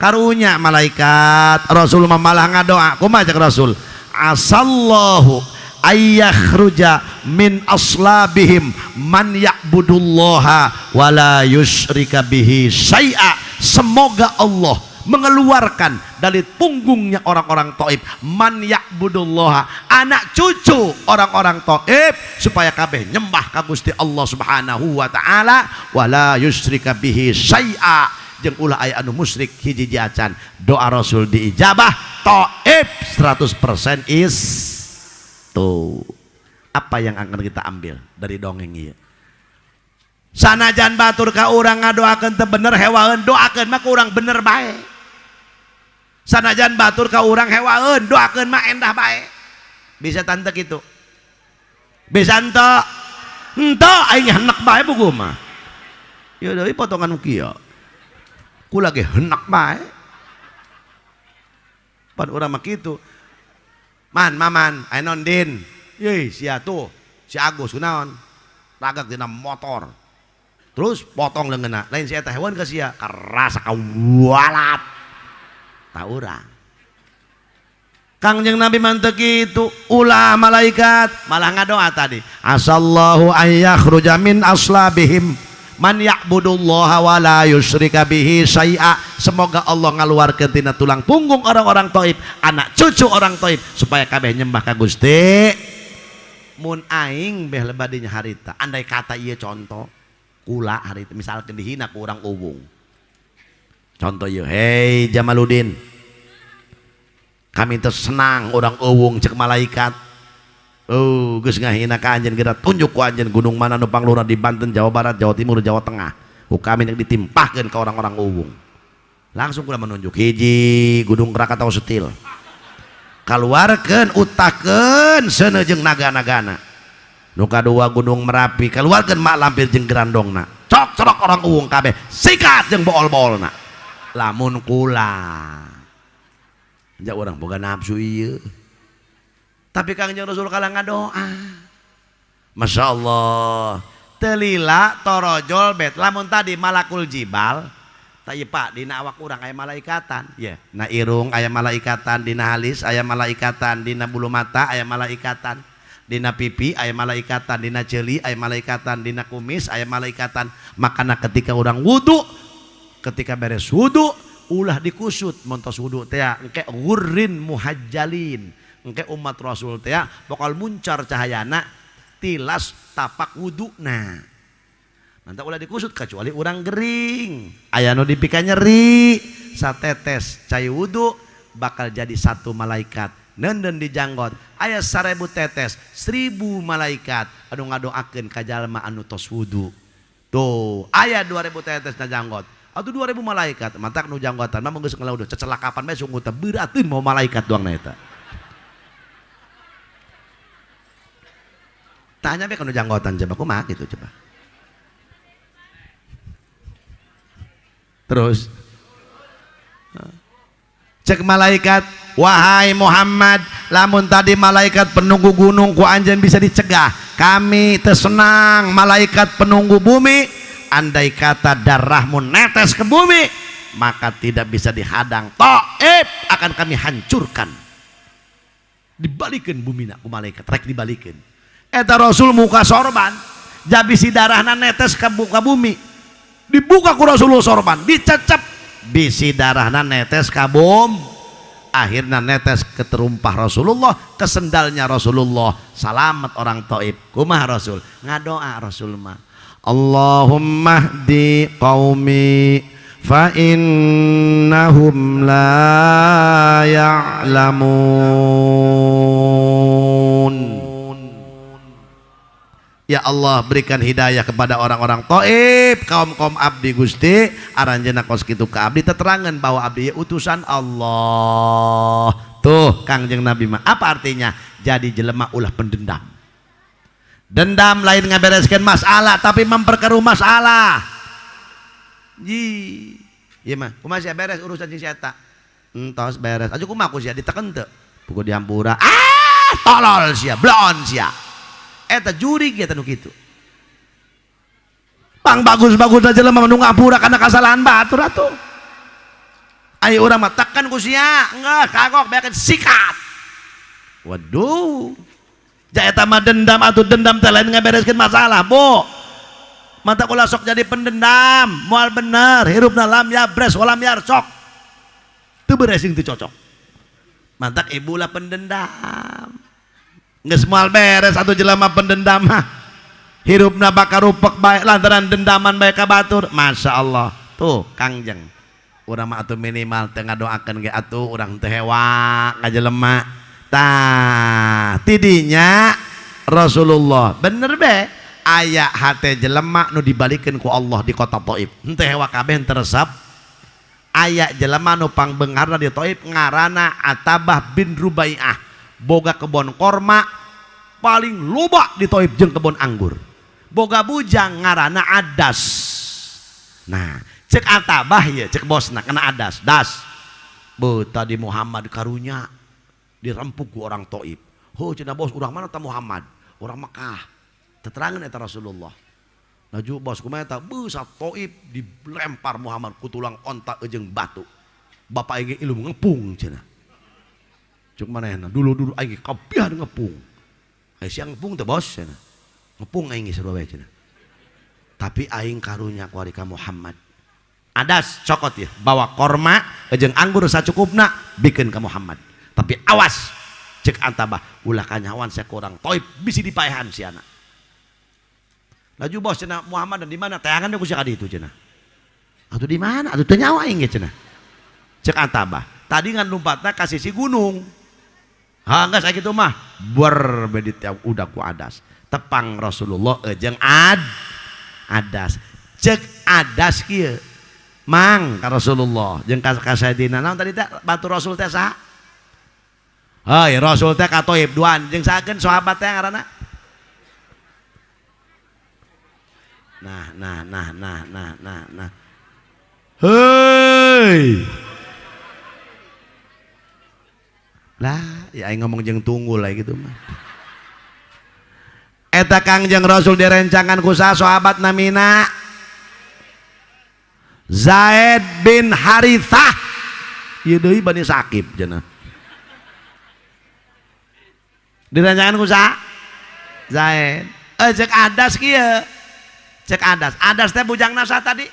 Karunya malaikat, Rasulullah malah ngadoa. Kumaha cek Rasul? Asallahu ayyakhruja min aslabihim man ya'budullaha wala yusyrika bihi syai'a. Semoga Allah mengeluarkan dari punggungnya orang-orang Thaif man ya'budullaha, anak cucu orang-orang Thaif, supaya kabeh nyembah ka Gusti Allah Subhanahu wa taala wala yusyrika bihi syai'a. Jeung ulah aya anu musyrik hiji acan doa Rasul diijabah. Thaif 100% is tuh. Apa yang akan kita ambil dari dongeng ieu? Sanajan batur ka urang ngadoakeun teu bener hewaeun doakeun mah ku urang bener bae. Sanajan batur ka urang hewaeun doakeun mah endah bae. Bisa tante kitu? Bisa henteu? Henteu aing hendak bae buku mah. Ya deui potongan kieu. Ku lagi hendak bae. Pan urang mah kitu. Man, maman, aya naon din? Yeuy, sia tuh, si Agus kunaon? Ragak dina motor. Terus potong leungeunna. Lain si eta hewan ka sia, karasa kawalat. Ta urang. Kangjeng Nabi manteu kitu, ulah malaikat malah ngadoa tadi. Asallahu ayyakhruja min aslabihim man ya'budullaha wa la yusyrika bihi syai'a. Semoga Allah ngaluarkeun tina tulang punggung orang-orang Thaif anak cucu orang Thaif supaya kabeh nyembah ka Gusti mun aing beh lebadinya harita andai kata iya contoh kula harita misalkan dihina ku urang uwung contoh ieu hei Jamaludin kami teh senang orang uwung cek malaikat geus ngahina ka anjeun geura tunjuk ku anjeun gunung mana nu panglurah di Banten Jawa Barat Jawa Timur Jawa Tengah ku kami ditimpahkeun ka orang-orang uwung langsung kula menunjuk hiji gunung Krakatau Sutil keluarkan utakeun seuneu jeung naga-nagana nu kadua gunung Merapi keluarkan mak lampir jeung gerandongna cok-corok orang uwung kabeh sikat jeung bool-boolna lamun kula ja urang boga nafsu ieu tapi Kangjeng Rasul kalah ngadoa Masya Allah telila torojol bet lamun tadi malakul jibal tapi Pak dina awak urang aya malaikatan ya na irung aya malaikatan dina halis aya malaikatan dina bulu mata aya malaikatan dina pipi aya malaikatan dina ceuli aya malaikatan dina kumis aya malaikatan makana ketika urang wudu ketika beres wudu ulah dikusut montos wudu teh engke gurrin muhajjalin engke umat Rasul teh bakal muncar cahayana tilas tapak wuduna mantap ulah dikusut kecuali urang gering aya nu dipika nyeri satetes cai wudu bakal jadi satu malaikat nenden di janggot aya 1000 tetes 1000 malaikat anu ngadoakeun ka jalma anu tos wudu tuh aya 2000 tetes na janggot atuh 2000 malaikat mantak nu janggotan mah geus ngelauduh cecelakapan bae sungguh teh beurateun mau malaikat doang na eta tanya bae ka nu janggotan coba kumaha kitu coba terus cek malaikat wahai Muhammad lamun tadi malaikat penunggu gunung ku anjeun bisa dicegah kami teu senang malaikat penunggu bumi andai kata darahmu netes ke bumi maka tidak bisa dihadang Taif akan kami hancurkan dibalikeun bumina ku malaikat rek dibalikeun eta Rasul muka sorban jabisi darahna netes ka bumi dibuka ku Rasulullah sorban dicecep bisi darahna netes kabum akhirnya netes keterumpah Rasulullah ke sendalnya Rasulullah salamat orang Taif kumaha Rasul ngadoa Rasul mah Allahumma hdi qaumi fa innahum la ya'lamun ya Allah berikan hidayah kepada orang-orang Taif kaum-kaum abdi Gusti aranjeunna kos kitu ka abdi teterangan bahwa abdi utusan Allah tuh Kangjeng Nabi mah apa artinya jadi jelema ulah pendendam dendam lain ngabereskeun masalah tapi memperkeruh masalah ji ieu mah kumaha sia beres urusan si eta entos beres aja kumaha ku sia diteken teu pukul dihampura tolol sia blon sia eta jurig ya tanu kitu pang bagus-bagus aja jelema nu ngapura kana kasalahan batur atuh ayo urang mah tekan ku sia enggak kagok beakeun sikat waduh ja eta mah dendam atuh dendam teh lain ngabereskeun masalah bo mata ulah sok jadi pendendam moal bener hirupna lam yabres walam yarcok teu beres teu cocok mantak ibu lah pendendam geus moal beres atuh jelema pendendam mah hirupna bakal rupek bae lantaran dendaman bae ka batur Masya Allah tuh Kangjeng urang mah atuh minimal teu ngadoakeun ge atuh urang teu hewa ka jelema tah tidinya Rasulullah bener be aya hate jelema nu dibalikeun ku Allah di kota Taif henteu hewa kabeh henteu resep aya jelema nu pangbeungarna di Taif ngaranna Atabah bin Rubai'ah boga kebon korma paling loba di Taif jeung kebon anggur boga bujang ngaranna Adas nah cek Atabah ya cek bosna kena Adas das beuh tadi Muhammad karunya dirempuk ku orang Taif ho cenah bos urang mana ta Muhammad orang Mekah teterangan eta Rasulullah laju bos kumaha eta beuh sa Taif dilempar Muhammad ku tulang onta jeung batu bapak ge ilmu ngepung cenah cuk manehna dulu aing kapiah ngepung aya siang ngepung teh bos cenah ngepung aing sarua bae cenah tapi aing karunya ku ari ka Muhammad Adas cokot ya bawa korma jeung anggur sacukupna bikeun ka Muhammad tapi awas cek antabah ulah kanyawan saya kurang Taib bisi dipaehan si anak laju bos cenah Muhammad dan di mana tayangan ku sia itu cenah atuh di mana atuh teu nyawa inge cenah cek antabah tadi ngan lompatna ka sisi gunung geus sakitu mah berbedit udah ku adas tepang Rasulullah jeung adas cek adas kieu mang ka Rasulullah jeung ka Sayyidina naon tadi teh batu Rasul teh saha heuy Rasul teh ka Taib duan jeung sakeun sahabat teh ngaranna nah heuy lah ya aing ngomong jeung tunggul lah gitu mah eta Kangjeng Rasul direncangan ku sahabat namina Zaid bin Harithah ieu deui Bani Sakib cenah direncangan ku Zaid cek adas kieu cek adas teh bujang nasa tadi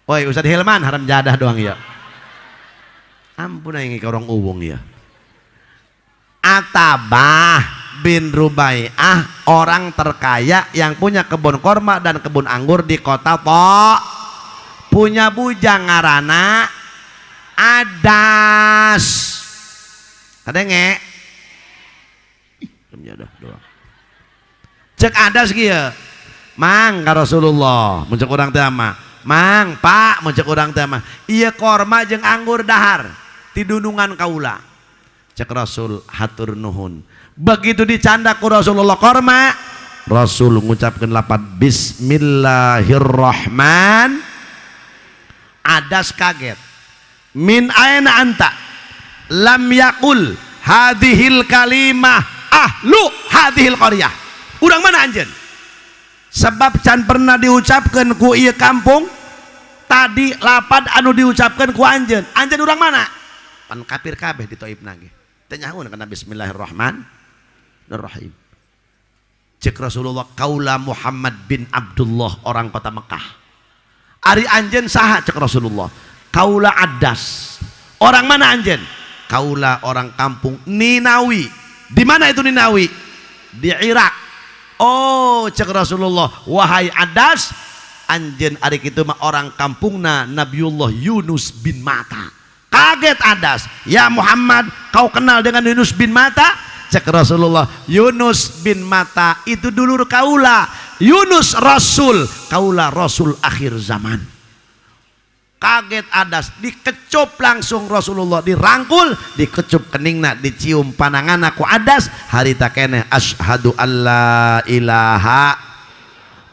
woi Ustadz Hilman haram jadah doang ya ampun aing ke orang uwung ya Atabah bin Rubai'ah orang terkaya yang punya kebun korma dan kebun anggur di kota punya bujang ngarana Adas kadenge doang cek adas kieu mang ka Rasulullah mun cek urang teh mah mang pak mun cek urang teh mah ieu korma jeung anggur dahar ti dunungan kaula cek Rasul hatur nuhun begitu dicanda ku Rasulullah korma Rasul ngucapkeun lapan bismillahirrahman adas kaget min aina anta lam yakul hadhil kalimah ahlu hadhil qaryah urang mana anjeun sebab can pernah diucapkan ku ieu kampung tadi lapad anu diucapkan ku anjeun urang mana pan kafir kabeh di Taib nage teu nyahoun kana bismillahirrahmanirrahim cek Rasulullah kaula Muhammad bin Abdullah orang kota Mekah ari anjeun saha cek Rasulullah kaula Adas orang mana anjeun kaula orang kampung Ninawi. Di mana itu Ninawi? Di Irak. Oh, cek Rasulullah, wahai Adas, anjeun ari kitu mah orang kampungna Nabiullah Yunus bin Matta. Kaget Adas, ya Muhammad, kau kenal dengan Yunus bin Matta? Cek Rasulullah, Yunus bin Matta itu dulur kaula. Yunus Rasul, kaula Rasul akhir zaman. Kaget Adas, dikecup langsung Rasulullah, dirangkul, dikecup keningna, dicium pananganna ku Adas, harita keneh asyhadu alla ilaha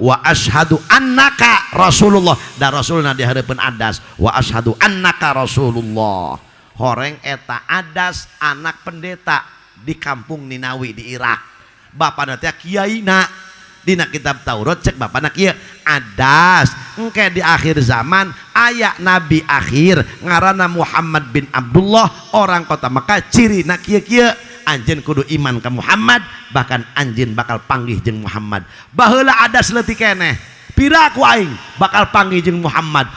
wa asyhadu annaka Rasulullah. Da Rasulna di hareupeun Adas, wa asyhadu annaka Rasulullah. Horeng eta Adas anak pendeta di kampung Ninawi di Irak. Bapana teh kiyaina. Dina kitab Taurat cek bapana kieu Adas engke di akhir zaman aya nabi akhir ngaranna Muhammad bin Abdullah orang kota Mekah cirina kieu-kieu anjeun kudu iman ka Muhammad bahkan anjeun bakal panggih jeung Muhammad baheula Adas leutik keneh pira ku aing bakal panggih jeung Muhammad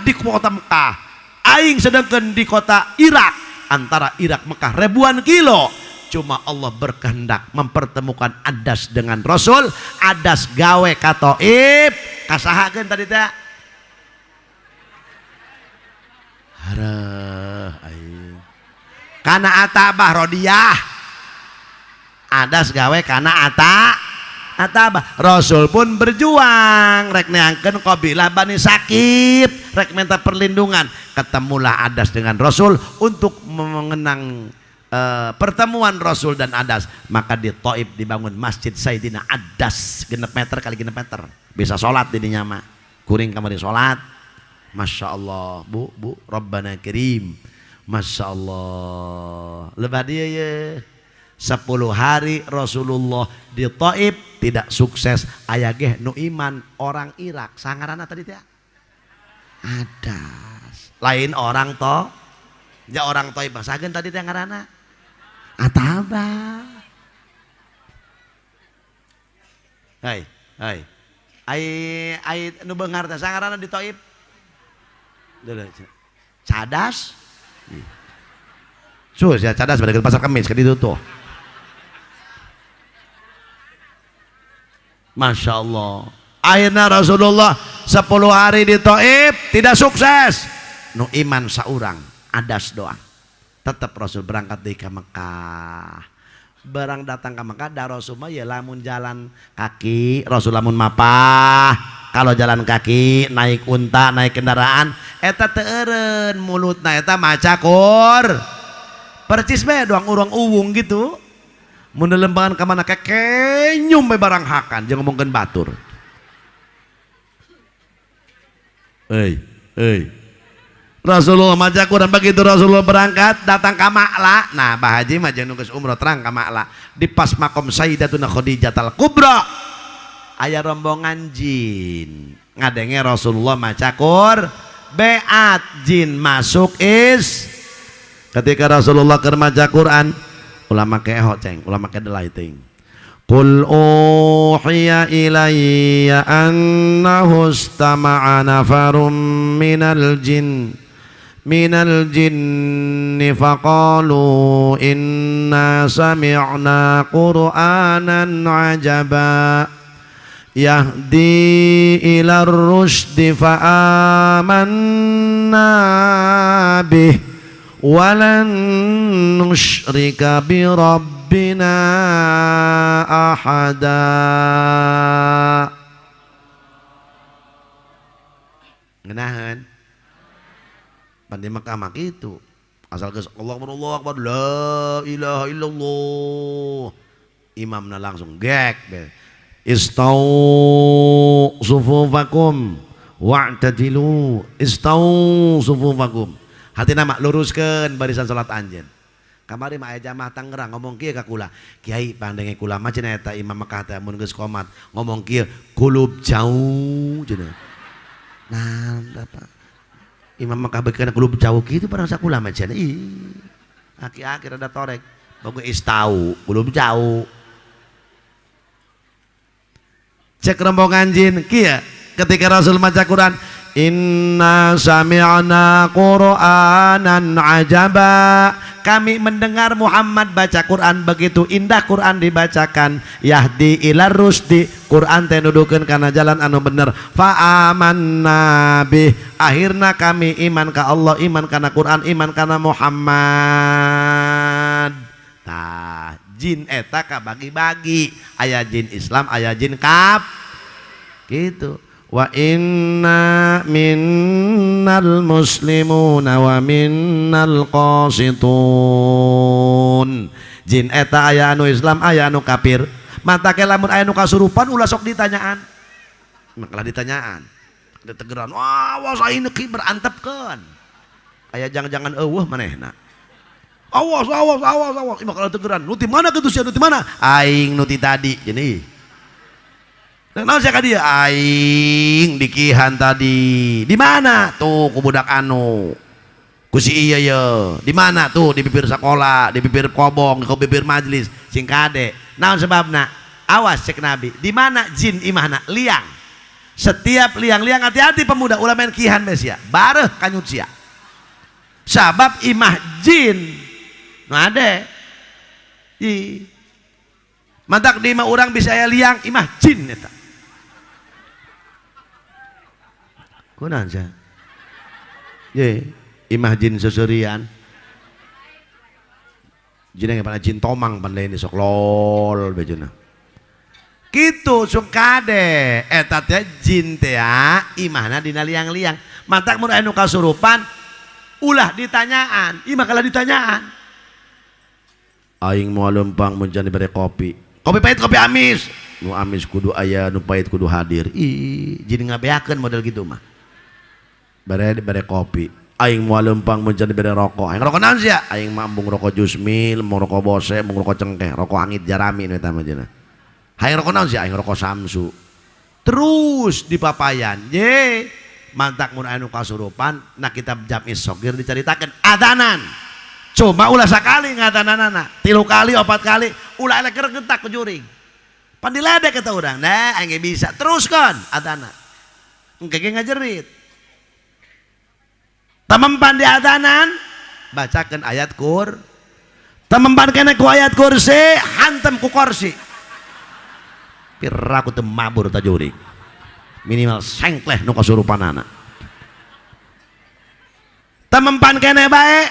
di kota Mekah aing sedengkeun di kota Irak antara Irak Mekah ribuan kilo. Cuma Allah berkehendak mempertemukan Adas dengan Rasul. Adas gawe ka Taib kasahakeun tadi teh hareuh aing kana Atabah Rodiyah. Adas gawe kana Atabah. Rasul pun berjuang rek neangkeun qabilah Bani Sakib rek minta perlindungan. Ketemulah Adas dengan Rasul untuk mengenang pertemuan Rasul dan Adas. Maka di Taib dibangun masjid Sayyidina Adas 6 meter kali 6 meter bisa sholat di dinya mah kuring kamari sholat. Masya Allah bu Rabbana Karim Masya Allah lebah dia ya 10 hari Rasulullah di Taib tidak sukses aya geh nu iman orang Irak sangarana tadi teh Adas lain orang to ya orang Taib basageun tadi teh ngaranna Atabah. Hai ai nu beungar teh sangarana di Taib cadas. Sus ya cadas pada pasar Kemis kan itu tuh. Masya Allah. Akhirnya Rasulullah 10 hari di Taif tidak sukses. Nu iman saurang adas doang. Tetap Rasul berangkat dari Mekah. Barang datang ke Mekah dah Rasul mah ya lamun jalan kaki, Rasul lamun mapah. Kalau jalan kaki, naik unta, naik kendaraan, eta teu eureun mulutna eta maca Qur. Percis bae doang urang uwung gitu. Mun lembangan ka mana kenyum bae barang hakan jeung ngomongkeun batur. Rasulullah maca Quran begitu Rasulullah berangkat datang ke Ma'la. Nah Bah Haji mah jeung geus umroh terang ke Ma'la di pas makom Sayyidatuna Khadijatul Kubra aya rombongan jin ngadenge Rasulullah maca Qur beat jin masuk ketika Rasulullah keur maca Quran ulama keho ceng ulama kedelai ting Qul uhiya ilayya annahu istama'a nafarum minal jinni faqalu inna sami'na qur'anan ajaba yahdi ilar rusdi fa'amanna bih walan nusyrika bi rabbina ahada. Ngeunaheun pan di Mekah mah kitu asal geus Allahu akbar la ilaha illallah imamna langsung gek be istau sufufakum wa'tadilu istau sufufakum hatina mak luruskeun barisan salat anjeun. Kamari mah aya jamaah Tangerang ngomong kieu ka kula, Kiai pandenge kula mah cenah eta imam Mekah teh mun geus qomat ngomong kieu kulub jauh cenah. Nah, apa? Imam Mekah beukana kulub jauh kitu barang sakula mah cenah. Ih. Aki-aki rada torek. Bogo istau kulub jauh. Cek rombongan jin kieu ketika Rasul maca Quran inna sami'na qur'anan ajaba kami mendengar Muhammad baca Quran begitu indah Quran dibacakan yahdi ilar rusdi Quran teh nuduhkeun kana jalan anu bener fa amanna bih akhirna kami iman ka Allah iman kana Quran iman kana Muhammad. Tah jin eta kabagi-bagi aya jin Islam aya jin kaf gitu. Wa inna minnal muslimuna wa minnal qasitun. Jin eta aya anu Islam aya anu kafir. Mata ke lamun aya anu kasurupan ulah sok ditanyaan. Makalah ditanyaan. Ditegeran, wah saeun ki berantepkeun. Aya jangan-jangan eueuh manehna. Awas. Imah kalau tegeran, nu ti mana kitu sia nu ti mana? Aing nu ti tadi jadi. Nah, saya dia aing dikihan tadi. Di mana? Tuh ku budak anu. Ku si iya ya. Di mana tuh? Di bibir sekolah, di bibir kobong, di bibir majelis. Sing kade. Naon sebabna? Awas cek Nabi. Di mana jin imahna? Liang. Setiap liang-liang hati-hati pemuda ulah main kihan besia. Bareh kanyut sia. Sabab imah jin. Nu ade. Ih. Mantak di imah urang bisa aya liang imah jin eta. Kunaon sia? Ye, imah jin seserian. Jin yang pada jin tomang pan lain sok lol bejuna. Kitu sok kade eta teh jin teh imahna dina liang-liang. Mantak mun anu kasurupan ulah ditanyaan, imah kalah ditanyaan. Aing moal lempang mun jan dibere kopi. Kopi pahit kopi amis. Nu amis kudu aya, nu pahit kudu hadir. Ih, jin ngabeakeun model gitu mah. Bare kopi aing moal lempang mun jan dibere rokok aing rokok naon sia aing mah embung rokok Jusmil embung rokok Bose embung rokok Cengkeh rokok Angit Jarami nu eta mah cenah aing rokok naon sia aing rokok Samsu terus dipapayan ye mantak mun anu kasurupan na kitab Jami Shogir dicaritakeun adanan coba ulah sakali ngadananana 3 kali 4 kali ulah elek getak ku juring pan diledek eta urang nah aing bisa teruskan adanan engke ngajerit Temempan di adanan bacakan ayat kur. Temempan kena ku ayat kursi, hantem ku kursi. Piraku teu mabur tajurig. Minimal sengkleh nu kasurupanana. Temempan kena bae,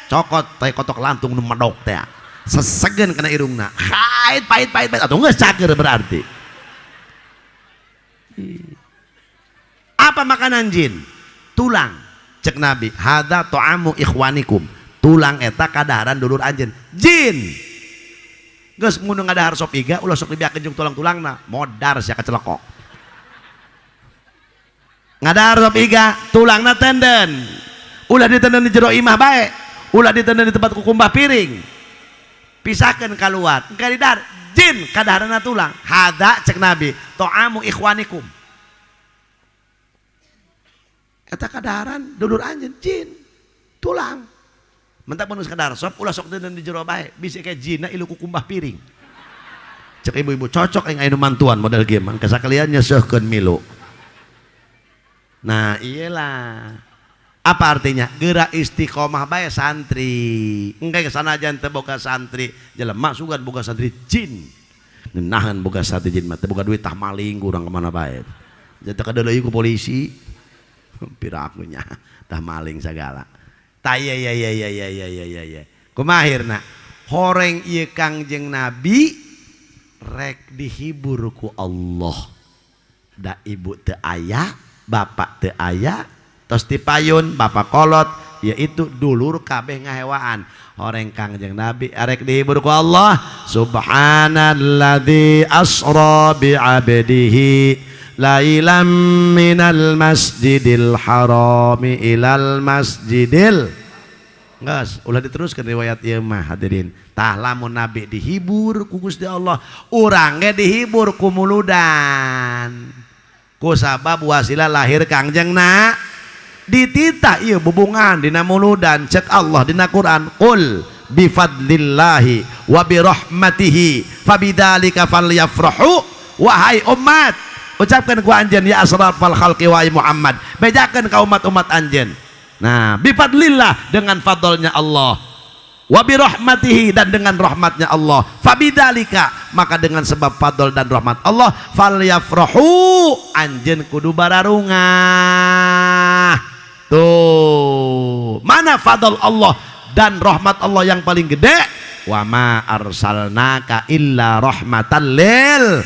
cokot teh kotok lantung nu medok teh. Sesegen kena irungna. Pahit atau geus cager berarti. Apa makanan jin? Tulang. Cek Nabi, hada to'amu ikhwanikum. Tulang eta kadaharan dulur anjeun. Jin. Geus mun ngadahar sop iga ulah sok dibiakeun jeung tulang-tulangna, modar sia kacelekok. Ngadahar sop iga, tulangna tenden. Ulah ditenden di jero imah bae. Ulah ditenden di tempat kukumbah piring. Pisahkeun kaluar. Engka didahar jin kadaharanna tulang. Hada cek Nabi, to'amu ikhwanikum. Eta kadaharan dulur anjeun jin. Tulang. Mentak menus kadar sop ulah sok teu di jero bae bisi kayak jina ilu kukumbah piring. Cek ibu-ibu cocok yang anu mantuan model game an kasakalian nyeuseukkeun milu. Nah iyalah. Apa artinya? Geura istiqomah bae santri. Engke sanajan teu boga santri jelema sugan boga santri jin. Ngeunaheun boga santri jin mah teu boga duit tah maling kurang kemana bae. Jatuh kadeuleuy ku polisi. Pirakunya tah maling segala. Ya. Kumahirna horeng ieu Kangjeng Nabi rek dihibur ku Allah. Da ibu teu aya, bapak teu aya, tos dipayun bapak kolot, yaitu dulur kabeh ngahewaan. Horeng Kangjeng Nabi rek dihibur ku Allah. Subhanalladzi asra bi 'abdihi lailam minal masjidil harami ilal masjidil. Nges, ulah diteruskan riwayat ieu mah hadirin. Tah lamun Nabi dihibur ku Gusti Allah, urang ge dihibur ku muludan. Ku sabab wasilah lahir Kangjengna dititah ieu bubungan dina muludan. Cek Allah dina Quran, qul bi fadlillahi wa bi rahmatihi fabidzalika falyafrahu. Wahai umat, ucapkan ku anjeun ya asrafal khalqi wa Muhammad, bejakeun ka umat-umat anjeun. Nah, bifadlillah dengan fadlnya Allah, wa bi rahmatihi dan dengan rahmatnya Allah, fabidzalika maka dengan sebab fadl dan rahmat Allah, falyafrahu anjeun kudu bararungah. Tuh, mana fadl Allah dan rahmat Allah yang paling gede? Wa ma arsalnaka illa rahmatan lil.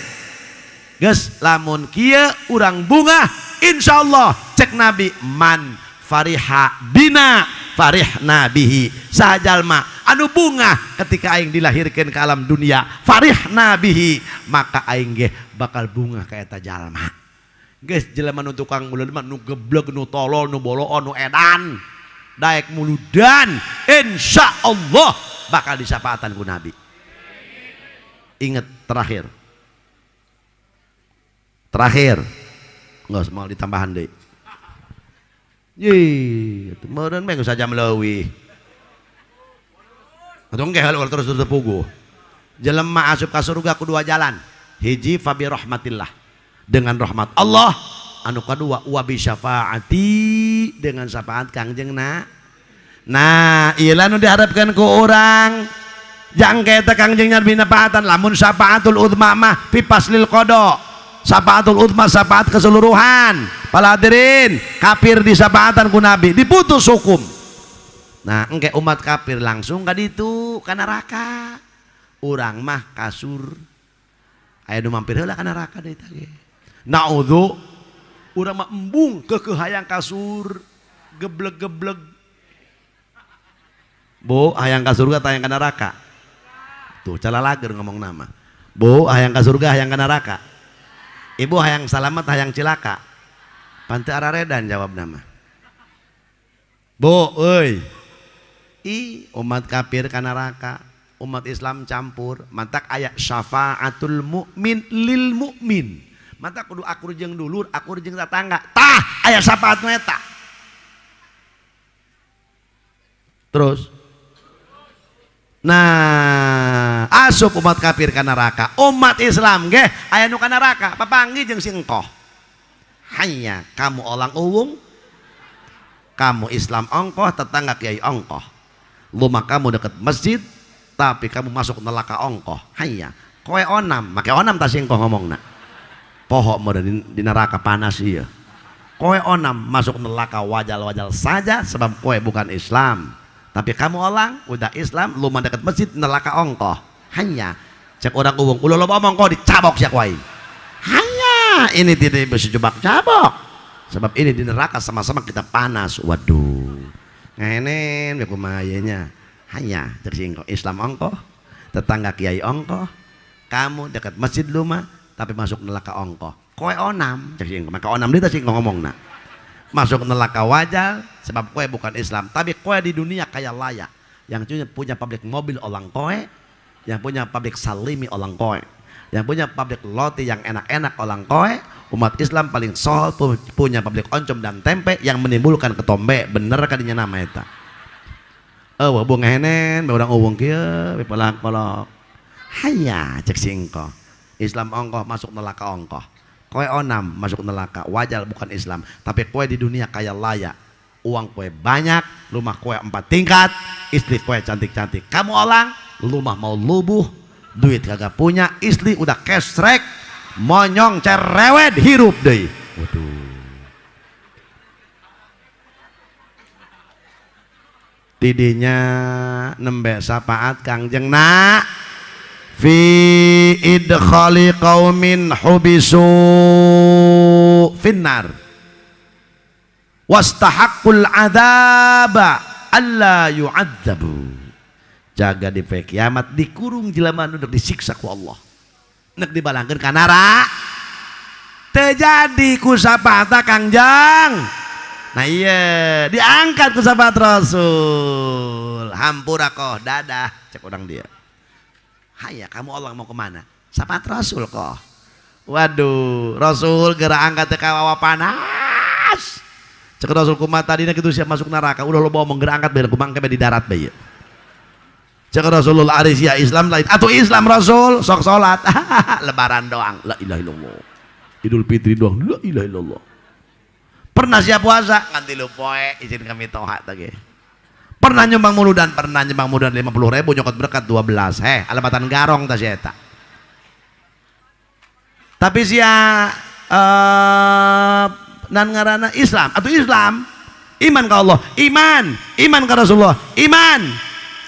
Geus lamun kieu urang bunga insyaallah cek Nabi man fariha bina farihna bihi. Sahajalma anu bunga ketika aing dilahirkeun ke alam dunia farihna bihi maka aing ge bakal bunga ka eta jalma. Geus jelema nu tukang muludan mah nu geblek nu tolol nu boloon nu edan daek muludan insyaallah bakal disapaatan ku Nabi. Ingat terakhir nggak mau ditambahan deh. Ye, meureun mah saja meleuwih. Atuh engke hal terus puguh. Jelema asup ka surga ku dua jalan. Hiji fa bi rahmatillah, dengan rahmat Allah. Anu kadua wa bi syafaati, dengan syafaat Kangjengna. Nah, ieu nu diharapkeun ku urang. Jang eta Kangjengna binapaatan lamun syafaatul uzma mah fi paslil qada. Syafaatul uzma syafaat keseluruhan. Para hadirin, kafir disafaatan ku Nabi diputus hukum. Nah, engke umat kafir langsung ka ditu ka neraka. Urang mah kasur. Aya nu mampir heula ka neraka deui tah ge. Naudzu urang mah embung keukeuh hayang kasur gebleg-gebleg. Bu, hayang ka surga tah hayang ka neraka? Tuh calalager ngomong nama. Bu, hayang ka surga hayang ka neraka? Ibu hayang salamet hayang cilaka? Pante araredan jawab nama. Bu, euy. Umat kafir ka neraka, umat Islam campur. Mantak aya syafaatul mukmin lil mukmin. Mantak kudu akur jeung dulur, akur jeung tetangga. Tah aya syafaat nu eta. Terus nah, asup umat kafir ka neraka, umat Islam ge aya nu ka neraka, papanggih jeung si engkoh. Hayya kamu olang uwung, kamu Islam ongkoh, tetangga kiai ongkoh. Rumah kamu dekat masjid, tapi kamu masuk neraka ongkoh. Hayya, kowe onam, make onam tasing kau ngomong nak. Pohok mau di neraka panas iya. Kowe onam masuk neraka wajal-wajal saja sebab kowe bukan Islam. Tapi kamu orang udah Islam, rumah dekat masjid neraka ongkoh. Hanya cek orang uang, ulah lo omong kau dicabok siak wae. Hanya ini tidak bisa jebak cabok. Sebab ini di neraka sama-sama kita panas. Waduh. Ngenen bekumayanya. Hanya cek singko Islam ongkoh, tetangga kiai ongkoh, kamu dekat masjid rumah tapi masuk neraka ongkoh. Kowe onam, cek singko. Maka onam dia singko ngomong nak. Masuk neraka wajal sebab kowe bukan Islam, tapi kowe di dunia kaya layak. Yang punya pabrik mobil orang kowe, yang punya pabrik salimi orang kowe, yang punya pabrik roti yang enak-enak orang kowe. Umat Islam paling soal punya pabrik oncom dan tempe yang menimbulkan ketombe. Bener kadinya nama eta. Wabung ngehenen, orang uwung kia, bepolak-polak. Hanya cek singko. Islam ongkoh masuk neraka ongkoh. Kowe onam masuk neraka, wajar bukan Islam. Tapi kowe di dunia kaya layak. Uang kowe banyak, rumah kowe 4 tingkat, istri kowe cantik-cantik. Kamu orang, rumah mau lubuh, duit kagak punya, istri udah kesrek, monyong cerewet hirup deh. Waduh. Tidinya nembe sapaat kangjeng nak fi idkhali qaumin hubisu finnar wastahaqqul adzaba alla yu'adzabu. Jaga di poe kiamat dikurung jelema nu disiksa ku Allah. Nek dibalangkeun ka neraka. Teu jadi ku sapaata Kangjeng. Nah iya, diangkat ku sahabat Rasul. Hampura koh dadah, cek orang dia. Hayya, kamu Allah mau kemana? Sahabat Rasul koh. Waduh, Rasul gerak angkat ke kawawa panas. Cek Rasul kumat tadi gitu siap masuk neraka. Udah lo bawa menggerak angkat biar kumang kebe di darat bayi. Cek Rasulullah Arisia Islam lain. Atau Islam Rasul sok sholat. Lebaran doang. La ilaha illallah. Idul Fitri doang. La ilaha illallah. Pernah siap puasa nganti lu poe izin kami tohat lagi. Pernah nyumbang muludan 50.000 nyokot berkat 12. Alabatan garong tas eta. Tapi sia nan ngarana Islam atau Islam iman ke Allah, iman ke Rasulullah, iman.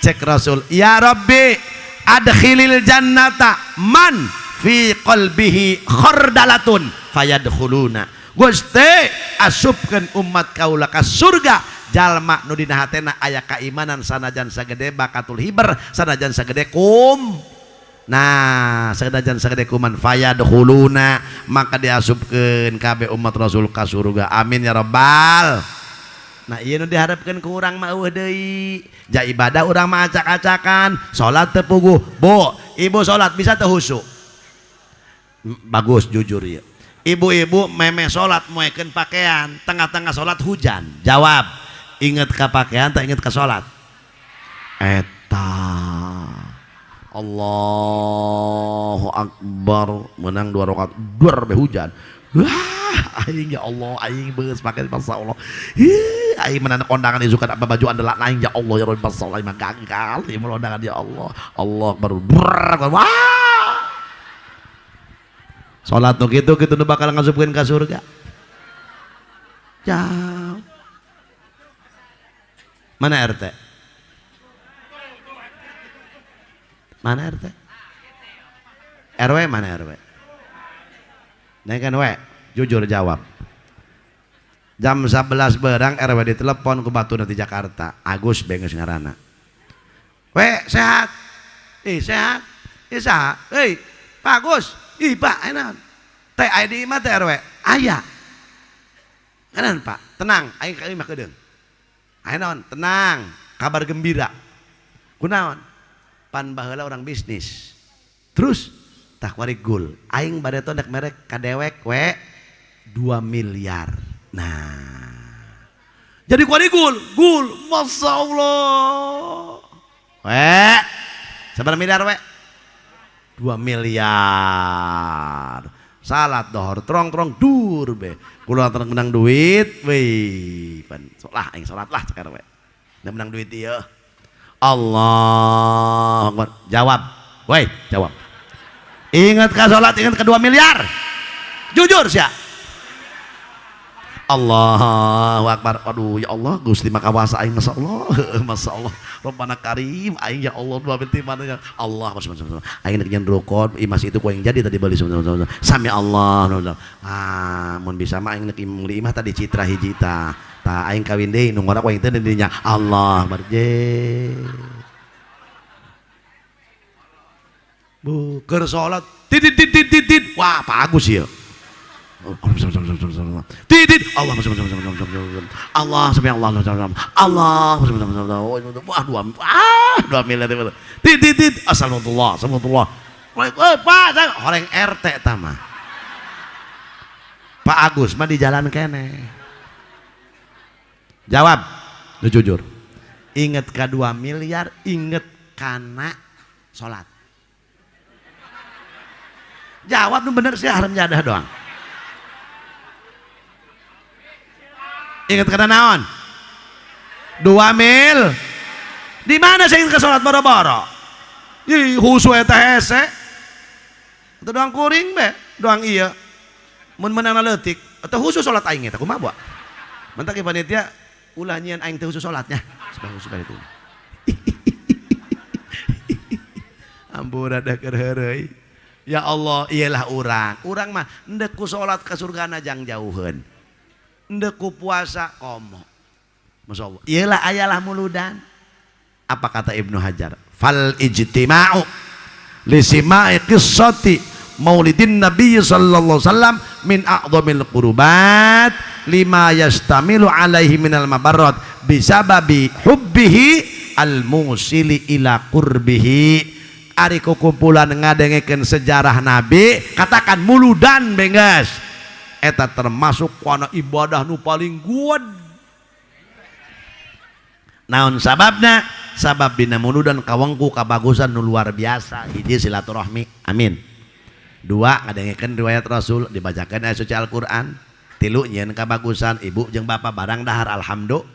Cek Rasul, ya Rabbi adkhilil jannata man fi qalbihi khardalatun fayadkhuluna. Gusti asupkeun umat kaula ka surga jalma nu dina hatena aya kaimanan sanajan sagede bakatul hiber sanajan sagede kum. Nah sanajan sagede kuman fayadkhuluna maka diasupkeun kabeh umat Rasul ka surga. Amin ya rabbal. Nah ieu nu diharapkeun ku urang mah eueuh deui. Ja ibadah urang mah acak-acakan, salat teu puguh. Bu, ibu salat bisa teu husu? Bagus jujur ya. Ibu-ibu memeh sholat muekeun pakaian tengah-tengah sholat hujan. Jawab, inget ke pakaian tak inget ke sholat? Eta Allahu Akbar menang 2 rakaat dur be hujan. Wah, aing ya Allah, aing beus pakai masa Allah. Aing menanda kondangan isukan apa baju andalan aing ya Allah ya Rabbi sallallahu alaihi gagal ieu kondangan ya Allah. Allah baru wah. Salat nu gitu nu bakal ngasupkeun ka surga. Jauh. Mana RT? Mana RT? RW mana RW? Naikkan W, jujur jawab. Jam 11 berang RW ditelepon ku Batu di Jakarta. Agus bengeus ngaranna. Sehat. Sehat. Sehat. Pak Agus. Pak, enak. Teh aya di imah teh RW. Aya. Enak Pak, tenang. Aing ka imah kedeung. Aya naon? Tenang. Kabar gembira. Kunaon? Pan baheula orang bisnis. Terus tah kuari gul. Aing bade teh merek kadewek we 2 miliar. Nah. Jadi kuari gul. Masya Allah. Sabar miliar we. 2 miliar. salat dohor trong dur be kula menang duit we pan lah aing salat lah cekar we da menang duit ieu Allah Akbar jawab woi jawab ingat ka salat ingat ka 2 miliar jujur sia Allahu Akbar. Aduh ya Allah Gusti makawasa aing masyaallah Rabbana Karim aing ya Allah dua binti mana ya Allah masyaallah aing nek nyen rukun imas itu ku yang jadi tadi bali sami Allah mun bisa mah aing nek imah tadi citra hiji ta aing kawin deui nu ngora ku aing teh dinya Allah marje bu keur salat tidit wah bagus ya tidit Allah Allah Allah Allah 2 miliar tidit assalamualaikum Pak orang RT tama Pak Agus mah di jalan kene jawab jujur inget ka 2 miliar inget kana salat jawab nu bener sih harem jadah doang ingat kata naon 2 mil di mana saya ingin ke sholat boro-boro ih husu eta hese itu doang kuring be doang iya mun menang leutik atau husu sholat aing eta kumaha buat mentak ieu panitia ulah nyieun aing teh husu sholatnya supaya itu ampun ada keur heureuy ya Allah iyalah urang mah endek ku sholat ka surgana jang jauheun ndek ku puasa komo Masya Allah iyalah ayalah muludan apa kata Ibnu Hajar fal ijtima'u lisima'i qissati maulidin Nabi sallallahu alaihi wasallam min a'dhamil qurubat lima yastamilu alaihi minal mabarrat bisababi hubbihi al musili ila qurbihi ari kumpulan ngadengekeun sejarah Nabi katakan muludan bengas eta termasuk kana ibadah nu paling guad naon sababna sabab bina muludan kawengku kabagusan nu luar biasa hiji silaturahmi amin 2 ngadengekeun riwayat Rasul dibacakeun ayat suci Al-Qur'an 3 nyieun kabagusan ibu jeung bapak barang dahar alhamdulillah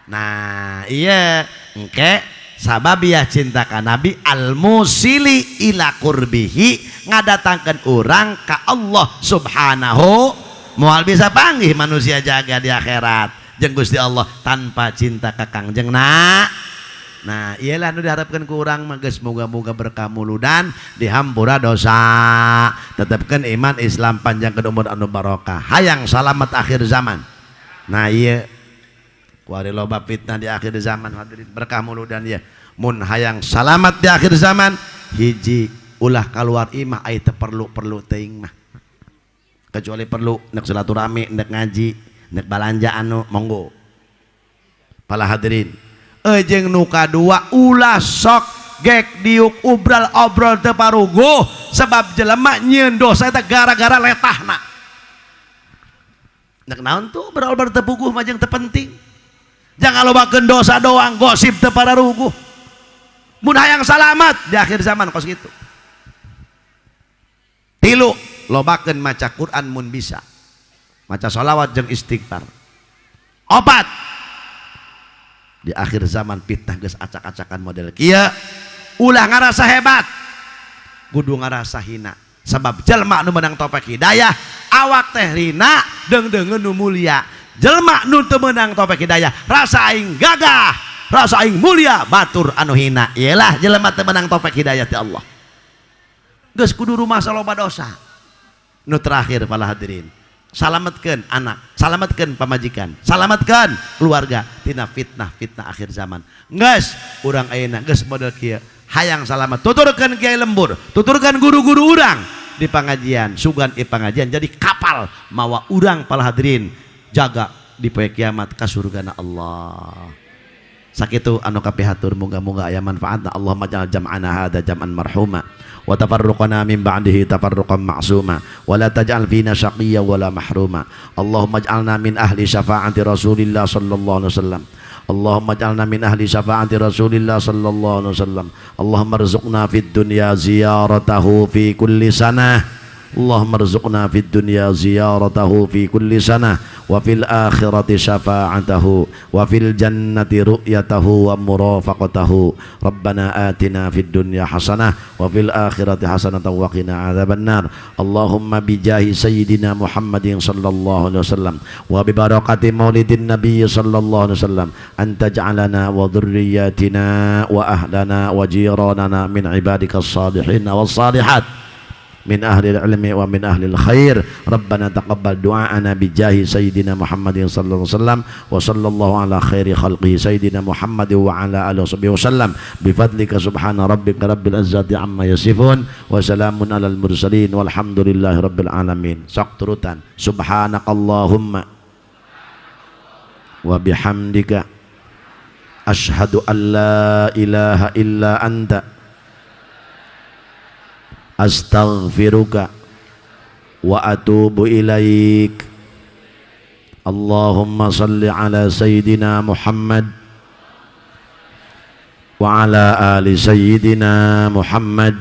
nah iya engke sababiyah cinta ka Nabi al-musili ila qurbihi ngadatangkeun urang ka Allah subhanahu moal bisa panggih manusia jaga di akhirat jeung Gusti Allah tanpa cinta ka kangjengna nah iyalah nu diharapkeun ku urang mah geus muga-muga berkah muludan dihampura dosa tetepkeun iman Islam panjangkeun umur anu barokah hayang salamet akhir zaman nah ieu kuari loba fitnah di akhir zaman hadirin berkah muludan ya mun hayang salamat di akhir zaman hiji ulah keluar imah aya teu perlu teuing mah kecuali perlu nek silaturahmi nek ngaji nek balanja anu monggo pala hadirin jeung nu kadua ulah sok gek diuk ubral obrol teu paruguh sebab jelema nyieun dosa eta gara-gara letahna nek naon tuh berobrol teu puguh mah jeung teu penting jangan lobakeun dosa doang gosip teu pararuguh mun hayang salamat di akhir zaman kos gitu 3 lobakeun maca Quran mun bisa maca sholawat jeung istighfar 4 di akhir zaman fitnah geus acak-acakan model kieu ulah ngarasa hebat kudu ngarasa hina sabab jelma nu meunang topik hidayah awak teh rina deung-deungeun nu mulia jelma nu teu meunang topik hidayah rasa aing gagah rasa aing mulia batur anu hina iyalah jelema teu meunang topik hidayah ti Allah geus kudu rumah saloba dosa nu terakhir para hadirin salametkeun anak salametkeun pamajikan salametkeun keluarga tina fitnah akhir zaman geus urang ayeuna geus model kieu hayang salamet tuturkeun kiai lembur tuturkeun guru-guru urang di pangajian sugan di pangajian jadi kapal mawa urang para hadirin jaga di poe kiamat ka surgana Allah sakitu anu kapihatur muga-muga aya manfaatna Allahumma ja'al jam'ana hadza jam'an marhuma wa tafarruqana min ba'dihi tafarruqan ma'suma wa la taj'al fina syaqiyya wa la mahruma Allahumma ij'alna min ahli syafa'ati Rasulillah sallallahu alaihi wasallam Allahumma ij'alna min ahli syafa'ati Rasulillah sallallahu alaihi wasallam Allahumma rzuqna fid dunya ziyaratahu fi kulli sanah Allahumma rzuqna fid dunya ziyaratahu fi kulli sanah wa fil akhirati syafa'atahu wa fil jannati ru'yatahu wa murafaqatahu. Rabbana atina fid dunya hasanah wa fil akhirati hasanatan wa qina adzabannar. Allahumma bijahi sayyidina Muhammadin sallallahu alaihi wasallam wa bi barakati maulidin nabiy sallallahu alaihi wasallam anta ja'alana wa dhurriyyatina wa ahlana wa jiranana min ibadika as-salihin was salihat min ahli ilmi wa min ahli khair. Rabbana taqabbal du'aana bijahi sayyidina Muhammadin sallallahu alaihi wasallam wa sallallahu ala khairi khalqi sayyidina Muhammad wa ala alihi wasallam bi fadlika subhana rabbika rabbil izzati amma yasifun wa salamun alal mursalin walhamdulillahi rabbil alamin. Sok turutan subhanakallahumma wa bihamdika asyhadu an la ilaha illa anta astaghfiruka wa atubu ilaik. Allahumma salli ala sayyidina Muhammad wa ala ali sayyidina Muhammad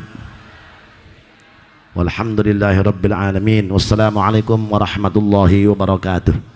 walhamdulillahi rabbil alamin. Wassalamualaikum warahmatullahi wabarakatuh.